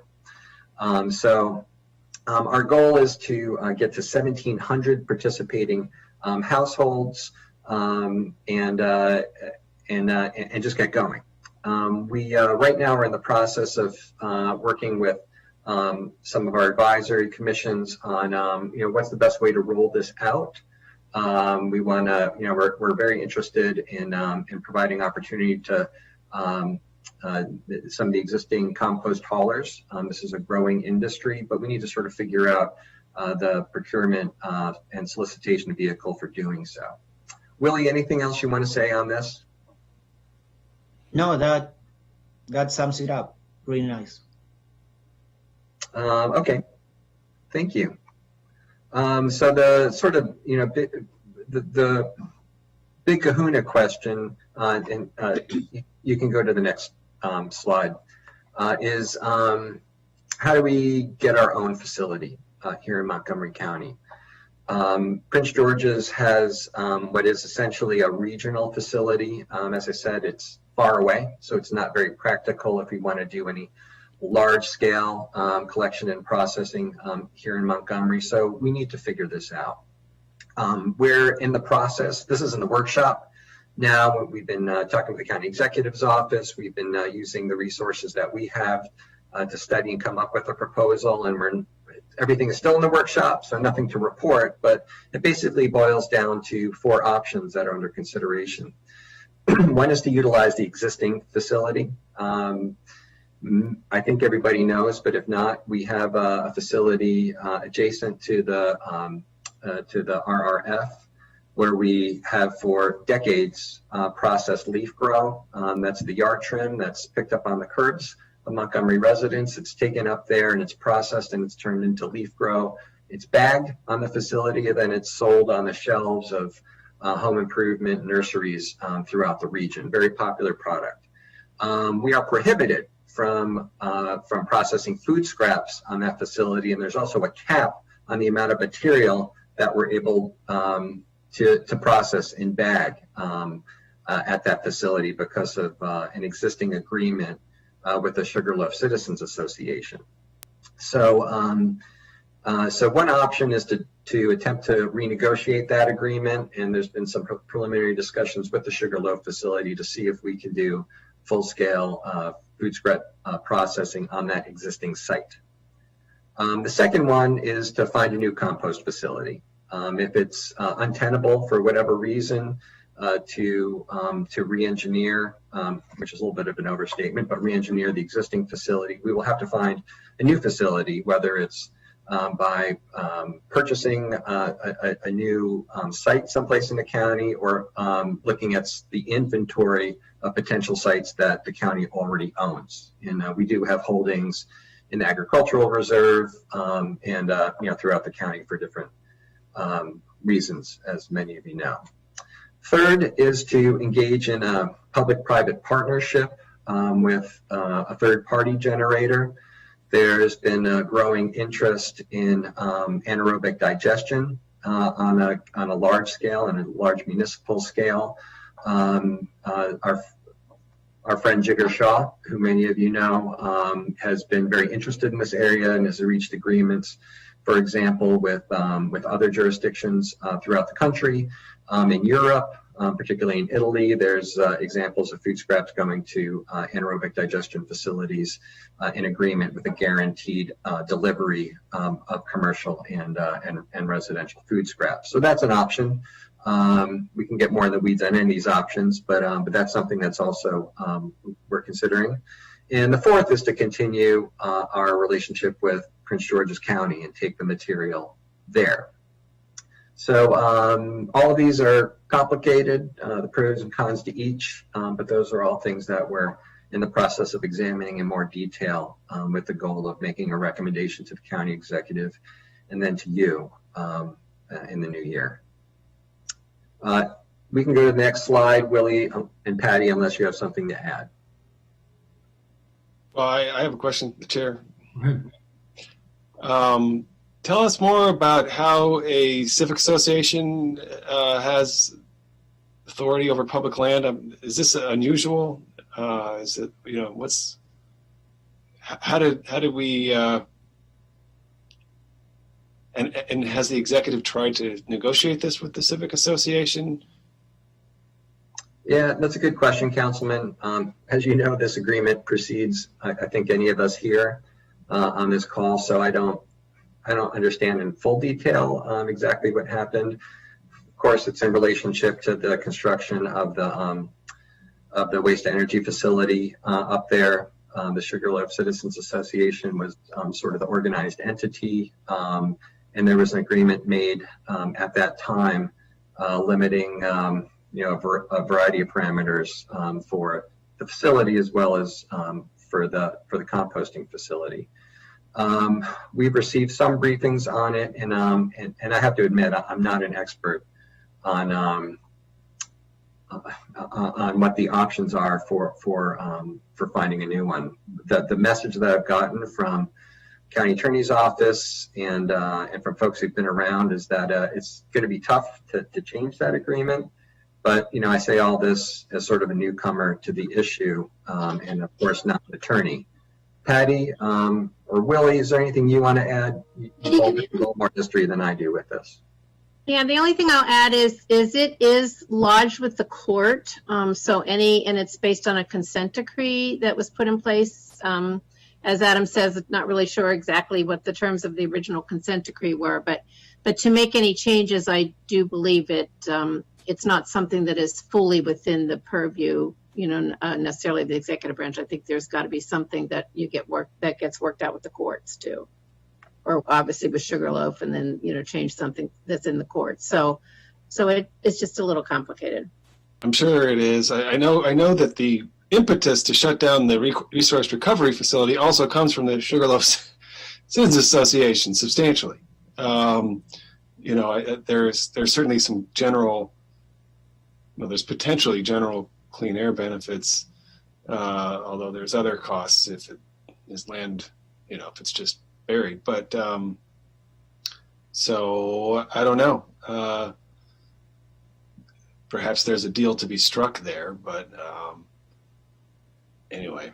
[SPEAKER 6] Our goal is to get to 1,700 participating households and just get going. We right now are in the process of working with some of our advisory commissions on what's the best way to roll this out. We want to, we're very interested in providing opportunity to some of the existing compost haulers. This is a growing industry, but we need to sort of figure out the procurement and solicitation vehicle for doing so. Willie, anything else you want to say on this?
[SPEAKER 7] No, that sums it up. Really nice.
[SPEAKER 6] Okay, thank you. So the sort of, the big kahuna question, and you can go to the next slide, is how do we get our own facility here in Montgomery County? Prince George's has what is essentially a regional facility. As I said, it's far away, so it's not very practical if we want to do any large-scale collection and processing here in Montgomery. So we need to figure this out. We're in the process. This is in the workshop now. We've been talking with the county executive's office. We've been using the resources that we have to study and come up with a proposal, and everything is still in the workshop, so nothing to report, but it basically boils down to 4 options that are under consideration. One is to utilize the existing facility. I think everybody knows, but if not, we have a facility adjacent to the RRF, where we have for decades processed leaf grow. That's the yard trim that's picked up on the curbs of Montgomery residents. It's taken up there and it's processed and it's turned into leaf grow. It's bagged on the facility and then it's sold on the shelves of home improvement nurseries throughout the region. Very popular product. We are prohibited from processing food scraps on that facility, and there's also a cap on the amount of material that we're able to process and bag at that facility because of an existing agreement with the Sugarloaf Citizens Association. So one option is to attempt to renegotiate that agreement, and there's been some preliminary discussions with the Sugarloaf facility to see if we can do full-scale food scrap processing on that existing site. The second one is to find a new compost facility. If it's untenable for whatever reason to re-engineer, which is a little bit of an overstatement, but re-engineer the existing facility, we will have to find a new facility, whether it's by purchasing a new site someplace in the county, or looking at the inventory of potential sites that the county already owns. And we do have holdings in the agricultural reserve and throughout the county for different reasons, as many of you know. Third is to engage in a public-private partnership with a third-party generator. There's been a growing interest in anaerobic digestion on a large scale and a large municipal scale. Our friend Jigar Shah, who many of you know, has been very interested in this area and has reached agreements, for example, with other jurisdictions throughout the country. In Europe, particularly in Italy, there's examples of food scraps going to anaerobic digestion facilities in agreement with a guaranteed delivery of commercial and residential food scraps. So that's an option. We can get more in the weeds on any of these options, but that's something that's also we're considering. And the fourth is to continue our relationship with Prince George's County and take the material there. So all of these are complicated, the pros and cons to each, but those are all things that we're in the process of examining in more detail with the goal of making a recommendation to the county executive and then to you in the new year. We can go to the next slide, Willie and Patty, unless you have something to add.
[SPEAKER 4] Well, I have a question, the chair.
[SPEAKER 1] Go ahead.
[SPEAKER 4] Tell us more about how a civic association has authority over public land. Is this unusual? Is it, you know, how did we, and has the executive tried to negotiate this with the civic association?
[SPEAKER 6] Yeah, that's a good question, Councilman. As you know, this agreement precedes, I think, any of us here on this call, so I don't understand in full detail exactly what happened. Of course, it's in relationship to the construction of the waste energy facility up there. The Sugarloaf Citizens Association was sort of the organized entity, and there was an agreement made at that time limiting a variety of parameters for the facility as well as for the composting facility. We've received some briefings on it, and I have to admit I'm not an expert on what the options are for finding a new one. The message that I've gotten from County Attorney's Office and from folks who've been around is that it's going to be tough to change that agreement. But you know, I say all this as sort of a newcomer to the issue, and of course not an attorney. Patty or Willie, is there anything you want to add? You hold a little more history than I do with this.
[SPEAKER 8] Yeah, the only thing I'll add is it is lodged with the court. And it's based on a consent decree that was put in place. As Adam says, not really sure exactly what the terms of the original consent decree were, but to make any changes, I do believe it's not something that is fully within the purview, necessarily the executive branch. I think there's got to be something that gets worked out with the courts too, or obviously with Sugarloaf, and then change something that's in the courts. So it's just a little complicated.
[SPEAKER 4] I'm sure it is. I know that the impetus to shut down the resource recovery facility also comes from the Sugarloaf Citizens Association substantially. There's certainly some general, there's potentially general clean air benefits, although there's other costs if it is land, if it's just buried. But so I don't know. Perhaps there's a deal to be struck there, but anyway.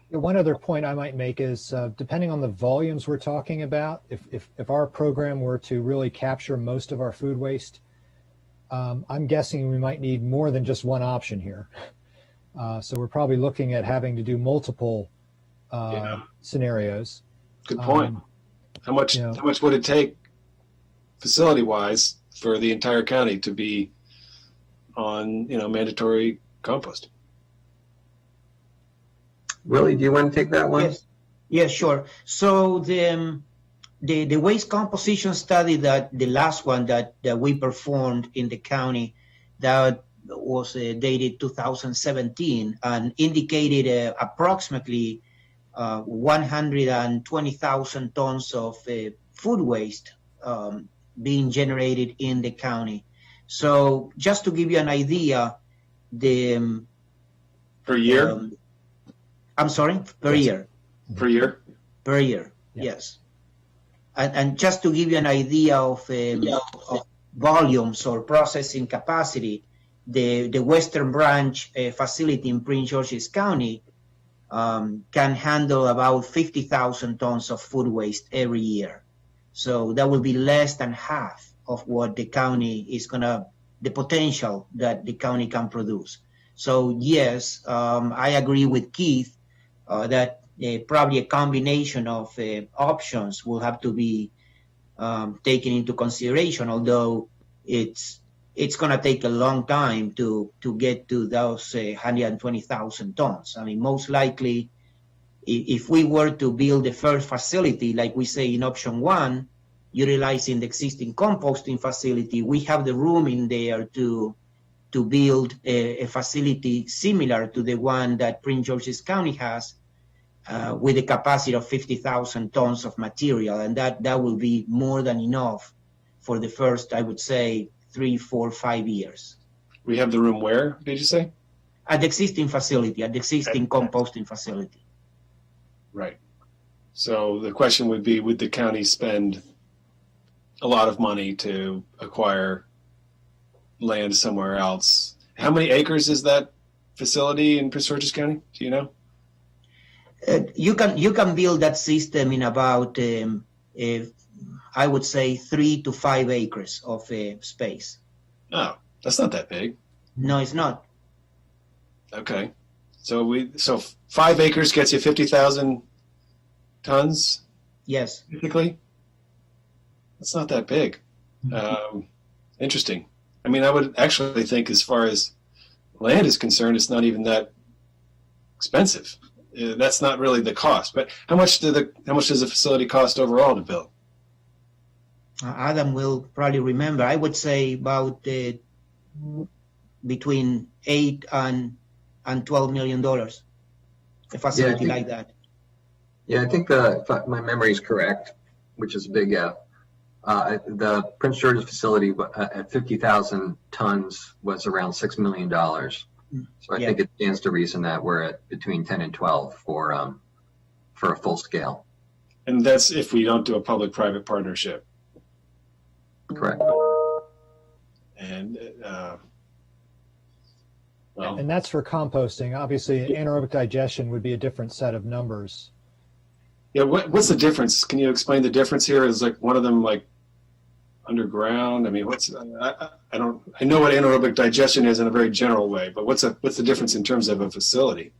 [SPEAKER 2] One other point I might make is depending on the volumes we're talking about, if our program were to really capture most of our food waste, I'm guessing we might need more than just one option here. So we're probably looking at having to do multiple scenarios.
[SPEAKER 4] Good point. How much would it take facility-wise for the entire county to be on mandatory compost?
[SPEAKER 6] Willie, do you want to take that one?
[SPEAKER 7] Yes, sure. So the waste composition study, that the last one that we performed in the county, that was dated 2017 and indicated approximately 120,000 tons of food waste being generated in the county. So just to give you an idea,
[SPEAKER 4] per year?
[SPEAKER 7] I'm sorry, per year.
[SPEAKER 4] Per year?
[SPEAKER 7] Per year, yeah. Yes. And just to give you an idea of volumes or processing capacity, the Western Branch facility in Prince George's County can handle about 50,000 tons of food waste every year. So that will be less than half of what the county is the potential that the county can produce. So yes, I agree with Keith that probably a combination of options will have to be taken into consideration, although it's going to take a long time to get to those 120,000 tons. I mean, most likely, if we were to build the first facility, like we say in option 1, utilizing the existing composting facility, we have the room in there to build a facility similar to the one that Prince George's County has, with a capacity of 50,000 tons of material, and that will be more than enough for the first, I would say, 3, 4, 5 years.
[SPEAKER 4] We have the room where, did you say?
[SPEAKER 7] At the existing facility, at the existing composting facility.
[SPEAKER 4] Right. So the question would be, would the county spend a lot of money to acquire land somewhere else? How many acres is that facility in Prince George's County? Do you know?
[SPEAKER 7] You can build that system in about, I would say, 3 to 5 acres of space.
[SPEAKER 4] Oh, that's not that big.
[SPEAKER 7] No, it's not.
[SPEAKER 4] Okay. So 5 acres gets you 50,000 tons?
[SPEAKER 7] Yes.
[SPEAKER 4] Typically? That's not that big. Interesting. I mean, I would actually think, as far as land is concerned, it's not even that expensive. That's not really the cost. But how much does the facility cost overall to build?
[SPEAKER 7] Adam will probably remember. I would say about between $8 and $12 million. A facility like that.
[SPEAKER 6] Yeah, I think if my memory is correct, which is a big F. The Prince George's facility at 50,000 tons was around $6 million. So I think it stands to reason that we're at between 10 and 12 for a full scale.
[SPEAKER 4] And that's if we don't do a public-private partnership.
[SPEAKER 6] Correct.
[SPEAKER 4] And
[SPEAKER 2] And that's for composting. Obviously, anaerobic digestion would be a different set of numbers.
[SPEAKER 4] yeah, what's the difference? Can you explain the difference here? Is like one of them like underground? I mean, I know what anaerobic digestion is in a very general way, but what's the difference in terms of a facility?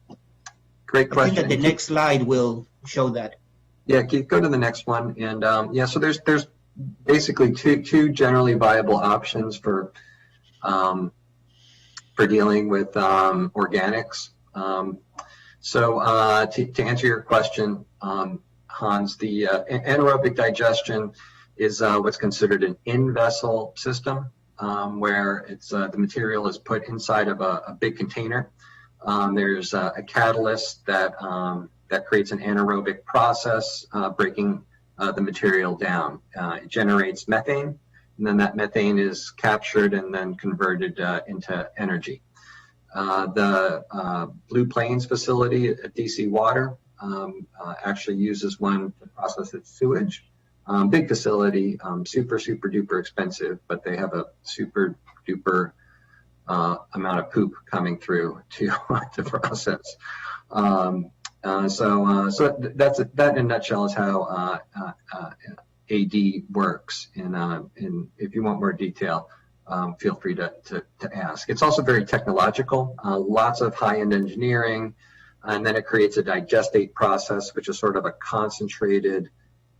[SPEAKER 6] Great
[SPEAKER 7] I
[SPEAKER 6] question.
[SPEAKER 7] think that the next slide will show that.
[SPEAKER 6] Yeah, Keith, go to the next one. And so there's basically two generally viable options for dealing with organics. To answer your question, Hans, the anaerobic digestion is what's considered an in-vessel system, where it's the material is put inside of a big container. There's a catalyst that creates an anaerobic process, breaking the material down. It generates methane, and then that methane is captured and then converted into energy. The Blue Plains facility at DC Water actually uses one to process its sewage. Big facility, super duper expensive, but they have a super duper amount of poop coming through to process. So that's that in a nutshell is how AD works. And if you want more detail, feel free to ask. It's also very technological, lots of high-end engineering, and then it creates a digestate process, which is sort of a concentrated,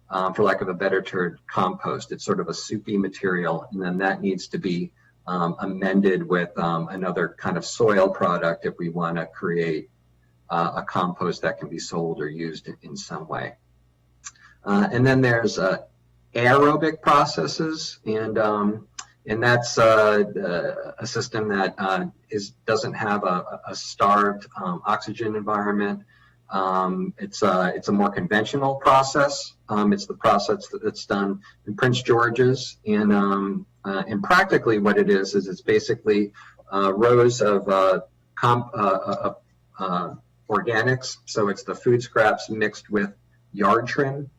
[SPEAKER 6] for lack of a better term, compost. It's sort of a soupy material, and then that needs to be amended with another kind of soil product if we want to create a compost that can be sold or used in some way. And then there's aerobic processes, and that's a system that doesn't have a starved oxygen environment. It's a more conventional process. It's the process that's done in Prince George's, and practically what it is it's basically rows of organics. So it's the food scraps mixed with yard trim.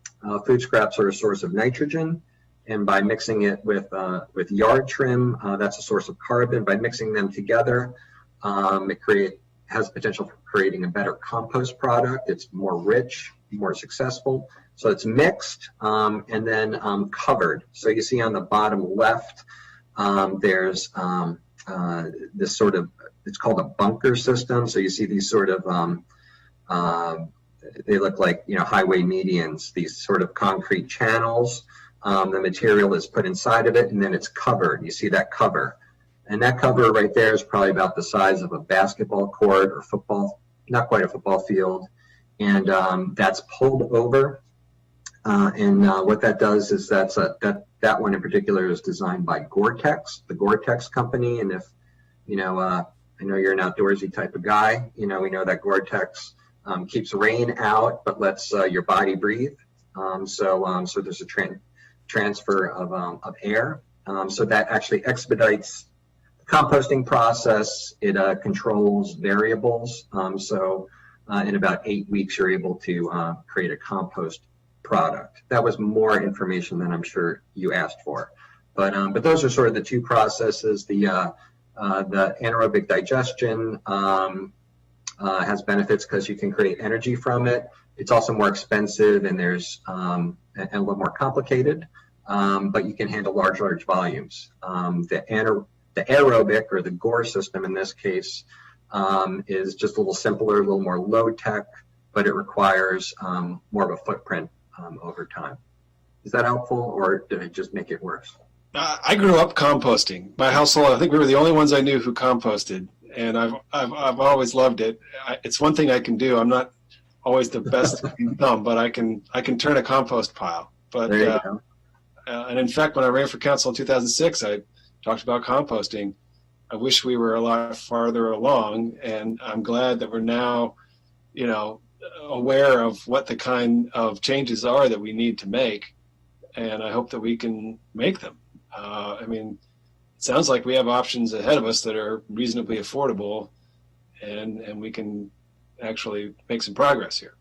[SPEAKER 6] Food scraps are a source of nitrogen, and by mixing it with yard trim, that's a source of carbon. By mixing them together, it has potential for creating a better compost product. It's more rich, more successful. So it's mixed and then covered. So you see on the bottom left, there's this sort of, it's called a bunker system. So you see these sort of, they look like, highway medians, these sort of concrete channels. The material is put inside of it and then it's covered. You see that cover. And that cover right there is probably about the size of a basketball court or football, not quite a football field. And that's pulled over. And what that does is that one in particular is designed by Gore-Tex, the Gore-Tex company. And if, I know you're an outdoorsy type of guy, we know that Gore-Tex keeps rain out, but lets your body breathe. So there's a transfer of air. So that actually expedites the composting process. It controls variables. So in about 8 weeks, you're able to create a compost product. That was more information than I'm sure you asked for. But those are sort of the two processes. The anaerobic digestion has benefits because you can create energy from it. It's also more expensive and there's and a little more complicated, but you can handle large volumes. The aerobic or the Gore system in this case is just a little simpler, a little more low tech, but it requires more of a footprint over time. Is that helpful, or did it just make it worse?
[SPEAKER 4] I grew up composting. My household, I think we were the only ones I knew who composted, and I've always loved it. It's one thing I can do. I'm not always the best thumb, but I can turn a compost pile. But
[SPEAKER 6] there you go.
[SPEAKER 4] And in fact, when I ran for council in 2006, I talked about composting. I wish we were a lot farther along, and I'm glad that we're now, aware of what the kind of changes are that we need to make, and I hope that we can make them. It sounds like we have options ahead of us that are reasonably affordable, and we can actually make some progress here.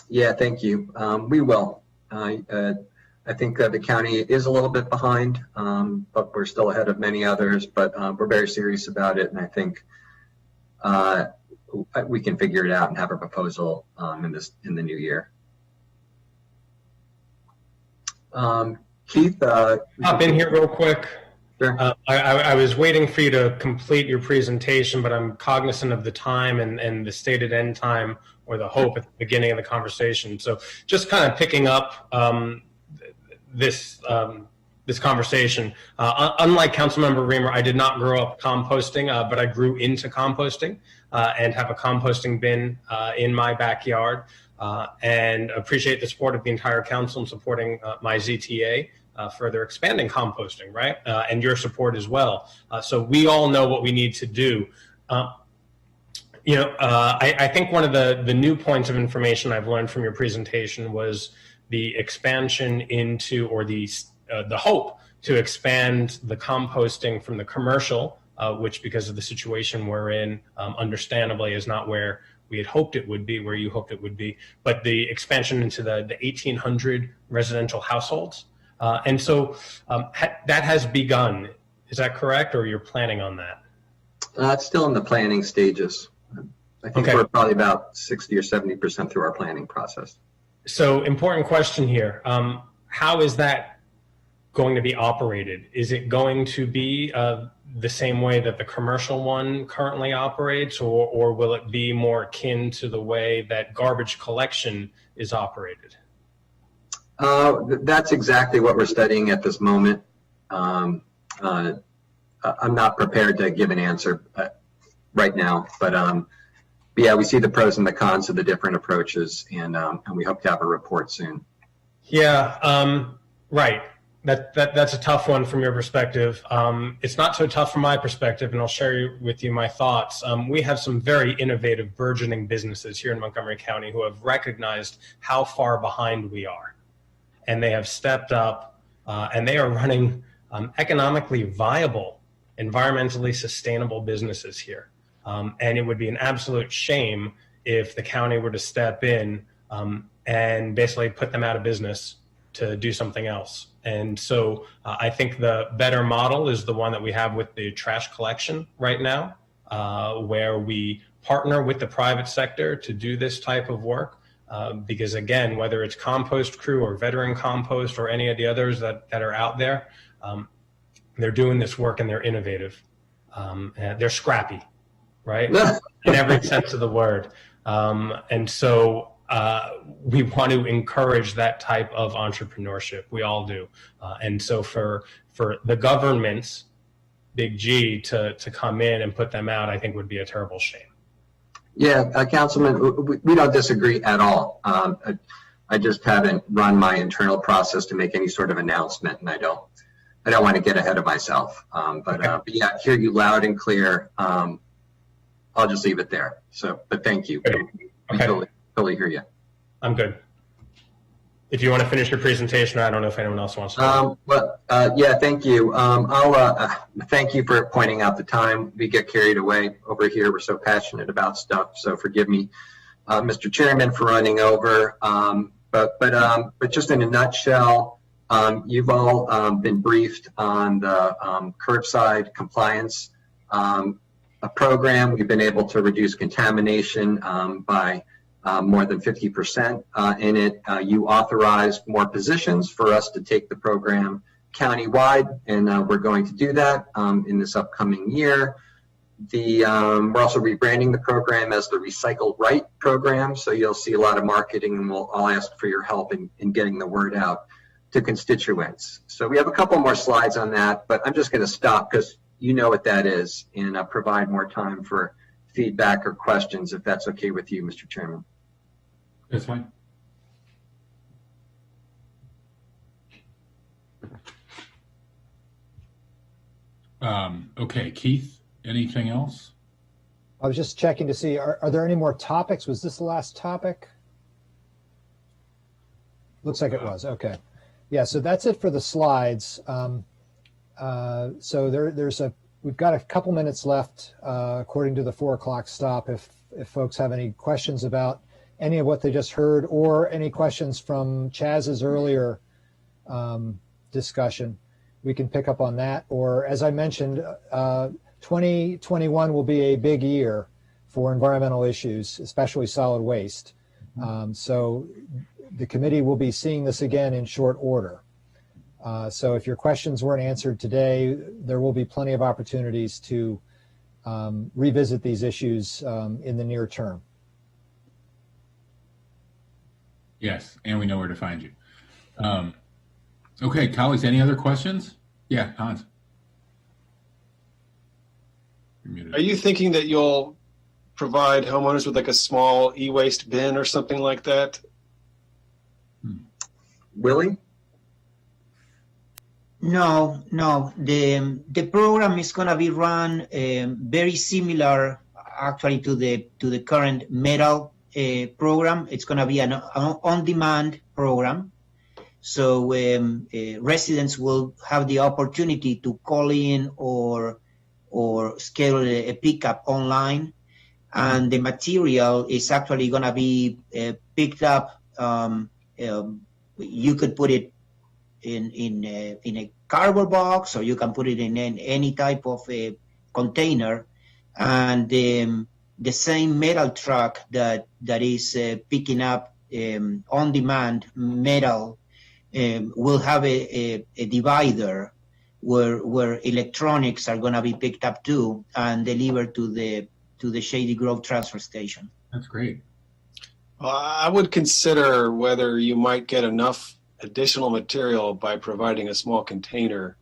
[SPEAKER 6] Yeah, thank you. We will. I think that the county is a little bit behind, but we're still ahead of many others, but we're very serious about it, and I think we can figure it out and have a proposal in the new year. Keith,
[SPEAKER 5] hop in here real quick.
[SPEAKER 6] Sure.
[SPEAKER 5] I was waiting for you to complete your presentation, but I'm cognizant of the time and the stated end time or the hope at the beginning of the conversation. So just kind of picking up this conversation. Unlike Councilmember Reamer, I did not grow up composting, but I grew into composting and have a composting bin in my backyard, and appreciate the support of the entire council in supporting my ZTA. Further expanding composting, right? And your support as well. So we all know what we need to do. I think one of the new points of information I've learned from your presentation was the expansion into, or the hope to expand the composting from the commercial, which because of the situation we're in, understandably is not where we had hoped it would be, where you hoped it would be, but the expansion into the 1,800 residential households. And so that has begun. Is that correct, or you're planning on that?
[SPEAKER 6] It's still in the planning stages. I think we're probably about 60 or 70% through our planning process.
[SPEAKER 5] So important question here. How is that going to be operated? Is it going to be the same way that the commercial one currently operates, or will it be more akin to the way that garbage collection is operated?
[SPEAKER 6] That's exactly what we're studying at this moment. I'm not prepared to give an answer right now, but yeah, we see the pros and the cons of the different approaches, and we hope to have a report soon.
[SPEAKER 5] Yeah, right. That's a tough one from your perspective. It's not so tough from my perspective, and I'll share with you my thoughts. We have some very innovative, burgeoning businesses here in Montgomery County who have recognized how far behind we are. And they have stepped up, and they are running economically viable, environmentally sustainable businesses here. And it would be an absolute shame if the county were to step in and basically put them out of business to do something else. And so I think the better model is the one that we have with the trash collection right now, where we partner with the private sector to do this type of work. Because again, whether it's Compost Crew or Veteran Compost or any of the others that are out there, they're doing this work and they're innovative. And they're scrappy, right? In every sense of the word. And so we want to encourage that type of entrepreneurship. We all do. And so for the governments, big G, to come in and put them out, I think would be a terrible shame.
[SPEAKER 6] Yeah, Councilman, we don't disagree at all. I just haven't run my internal process to make any sort of announcement, and I don't want to get ahead of myself. But yeah, hear you loud and clear. I'll just leave it there. So, but thank you.
[SPEAKER 5] Okay.
[SPEAKER 6] I totally hear you.
[SPEAKER 5] I'm good. If you want to finish your presentation, I don't know if anyone else wants to.
[SPEAKER 6] Yeah, thank you. I'll thank you for pointing out the time. We get carried away over here. We're so passionate about stuff. So forgive me, Mr. Chairman, for running over. But just in a nutshell, you've all been briefed on the curbside compliance program. We've been able to reduce contamination by more than 50% in it. You authorized more positions for us to take the program countywide, and we're going to do that in this upcoming year. We're also rebranding the program as the Recycle Right program, so you'll see a lot of marketing, and I'll ask for your help in getting the word out to constituents. So we have a couple more slides on that, but I'm just going to stop because you know what that is, and provide more time for feedback or questions, if that's okay with you, Mr. Chairman.
[SPEAKER 1] That's fine. Okay, Keith, anything else?
[SPEAKER 2] I was just checking to see, are there any more topics? Was this the last topic? Looks like it was. Okay. Yeah, so that's it for the slides. So we've got a couple minutes left according to the 4 o'clock stop. If folks have any questions about any of what they just heard, or any questions from Chaz's earlier discussion, we can pick up on that. Or as I mentioned, 2021 will be a big year for environmental issues, especially solid waste. So the committee will be seeing this again in short order. So if your questions weren't answered today, there will be plenty of opportunities to revisit these issues in the near term.
[SPEAKER 1] Yes, and we know where to find you. Okay, colleagues, any other questions? Yeah, Hans. You're muted.
[SPEAKER 4] Are you thinking that you'll provide homeowners with like a small e-waste bin or something like that?
[SPEAKER 6] Willie?
[SPEAKER 7] No. The program is going to be run very similar, actually, to the current metal program. It's going to be an on-demand program. So residents will have the opportunity to call in or schedule a pickup online, and the material is actually going to be picked up. You could put it in a cardboard box, or you can put it in any type of a container, and the same metal truck that is picking up on-demand metal will have a divider where electronics are going to be picked up too and delivered to the Shady Grove transfer station.
[SPEAKER 1] That's great.
[SPEAKER 4] Well, I would consider whether you might get enough additional material by providing a small container.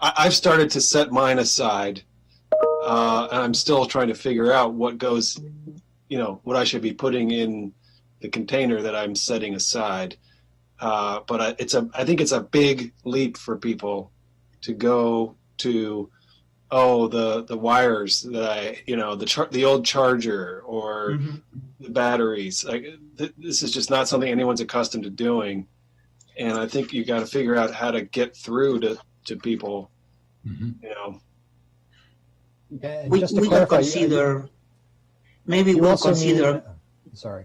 [SPEAKER 4] I've started to set mine aside, and I'm still trying to figure out what goes, what I should be putting in the container that I'm setting aside. But I think it's a big leap for people to go to, the wires that the old charger or the batteries. This is just not something anyone's accustomed to doing. And I think you got to figure out how to get through to people,
[SPEAKER 2] We
[SPEAKER 7] will consider, maybe we'll consider.
[SPEAKER 2] Sorry.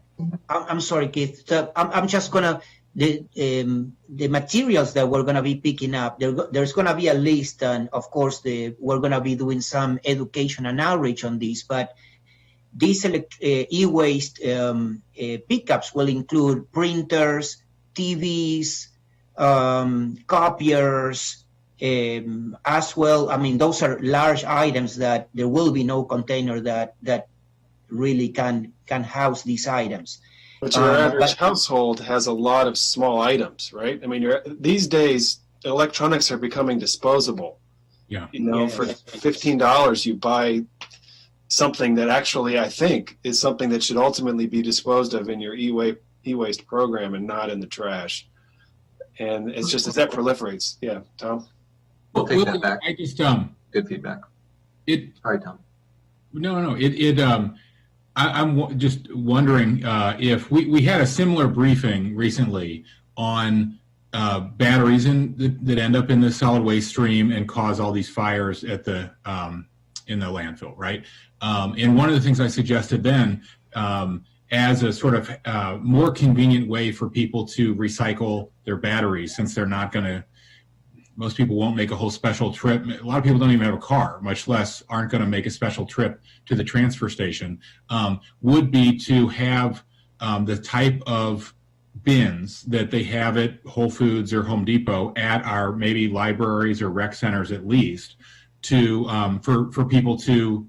[SPEAKER 7] I'm sorry, Keith. I'm just gonna the materials that we're going to be picking up, there's going to be a list, and of course we're going to be doing some education and outreach on this, but these e-waste pickups will include printers, TVs, copiers, as well. I mean, those are large items that there will be no container that really can house these items.
[SPEAKER 4] But your average household has a lot of small items, right? I mean, these days, electronics are becoming disposable.
[SPEAKER 1] Yeah.
[SPEAKER 4] You know, for $15, you buy something that actually, I think, is something that should ultimately be disposed of in your e-waste program and not in the trash. And it's just as that proliferates. Yeah, Tom?
[SPEAKER 6] We'll take that back.
[SPEAKER 1] I just
[SPEAKER 6] Good feedback. Sorry, Tom.
[SPEAKER 1] No. I'm just wondering if we had a similar briefing recently on batteries that end up in the solid waste stream and cause all these fires at the in the landfill, right? And one of the things I suggested then, as a sort of more convenient way for people to recycle their batteries, since they're not going to. Most people won't make a whole special trip. A lot of people don't even have a car, much less aren't going to make a special trip to the transfer station, would be to have the type of bins that they have at Whole Foods or Home Depot at our maybe libraries or rec centers at least, to for people to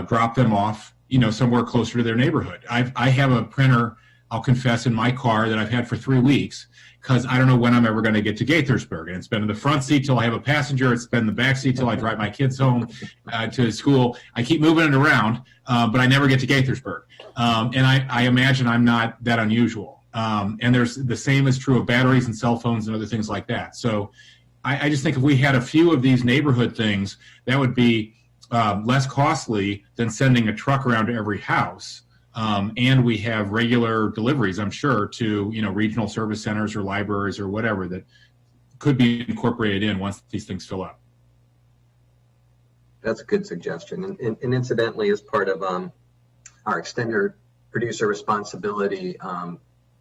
[SPEAKER 1] drop them off, somewhere closer to their neighborhood. I have a printer, I'll confess, in my car that I've had for 3 weeks, because I don't know when I'm ever going to get to Gaithersburg. And it's been in the front seat till I have a passenger. It's been in the back seat till I drive my kids home to school. I keep moving it around, but I never get to Gaithersburg. And I imagine I'm not that unusual. And there's the same is true of batteries and cell phones and other things like that. So I just think if we had a few of these neighborhood things, that would be less costly than sending a truck around to every house. And we have regular deliveries, I'm sure, to regional service centers or libraries or whatever that could be incorporated in once these things fill up.
[SPEAKER 6] That's a good suggestion. And incidentally, as part of our extended producer responsibility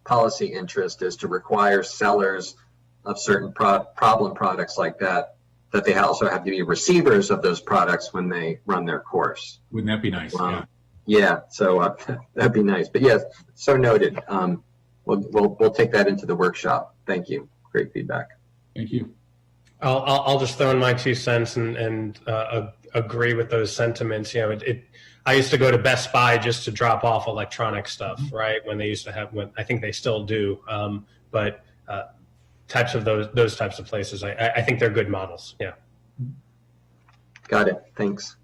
[SPEAKER 6] policy interest is to require sellers of certain problem products like that they also have to be receivers of those products when they run their course.
[SPEAKER 1] Wouldn't that be nice? Yeah.
[SPEAKER 6] Yeah, so that'd be nice. But yes, so noted. We'll take that into the workshop. Thank you. Great feedback.
[SPEAKER 1] Thank you.
[SPEAKER 5] I'll just throw in my 2 cents and agree with those sentiments. I used to go to Best Buy just to drop off electronic stuff, right? When they used to have, I think they still do. But types of those types of places, I think they're good models. Yeah.
[SPEAKER 6] Got it. Thanks.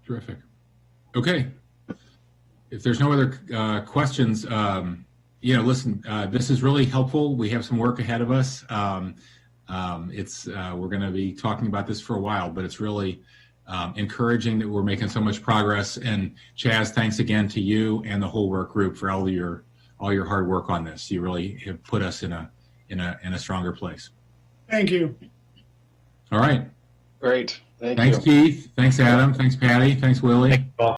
[SPEAKER 1] Terrific. Okay. If there's no other questions, listen, this is really helpful. We have some work ahead of us. We're going to be talking about this for a while, but it's really encouraging that we're making so much progress. And Chaz, thanks again to you and the whole work group for all your hard work on this. You really have put us in a stronger place.
[SPEAKER 3] Thank you.
[SPEAKER 1] All right.
[SPEAKER 4] Great. Thanks,
[SPEAKER 1] Keith. Thanks, Adam. Thanks, Patty. Thanks, Willie.
[SPEAKER 5] Thank you all.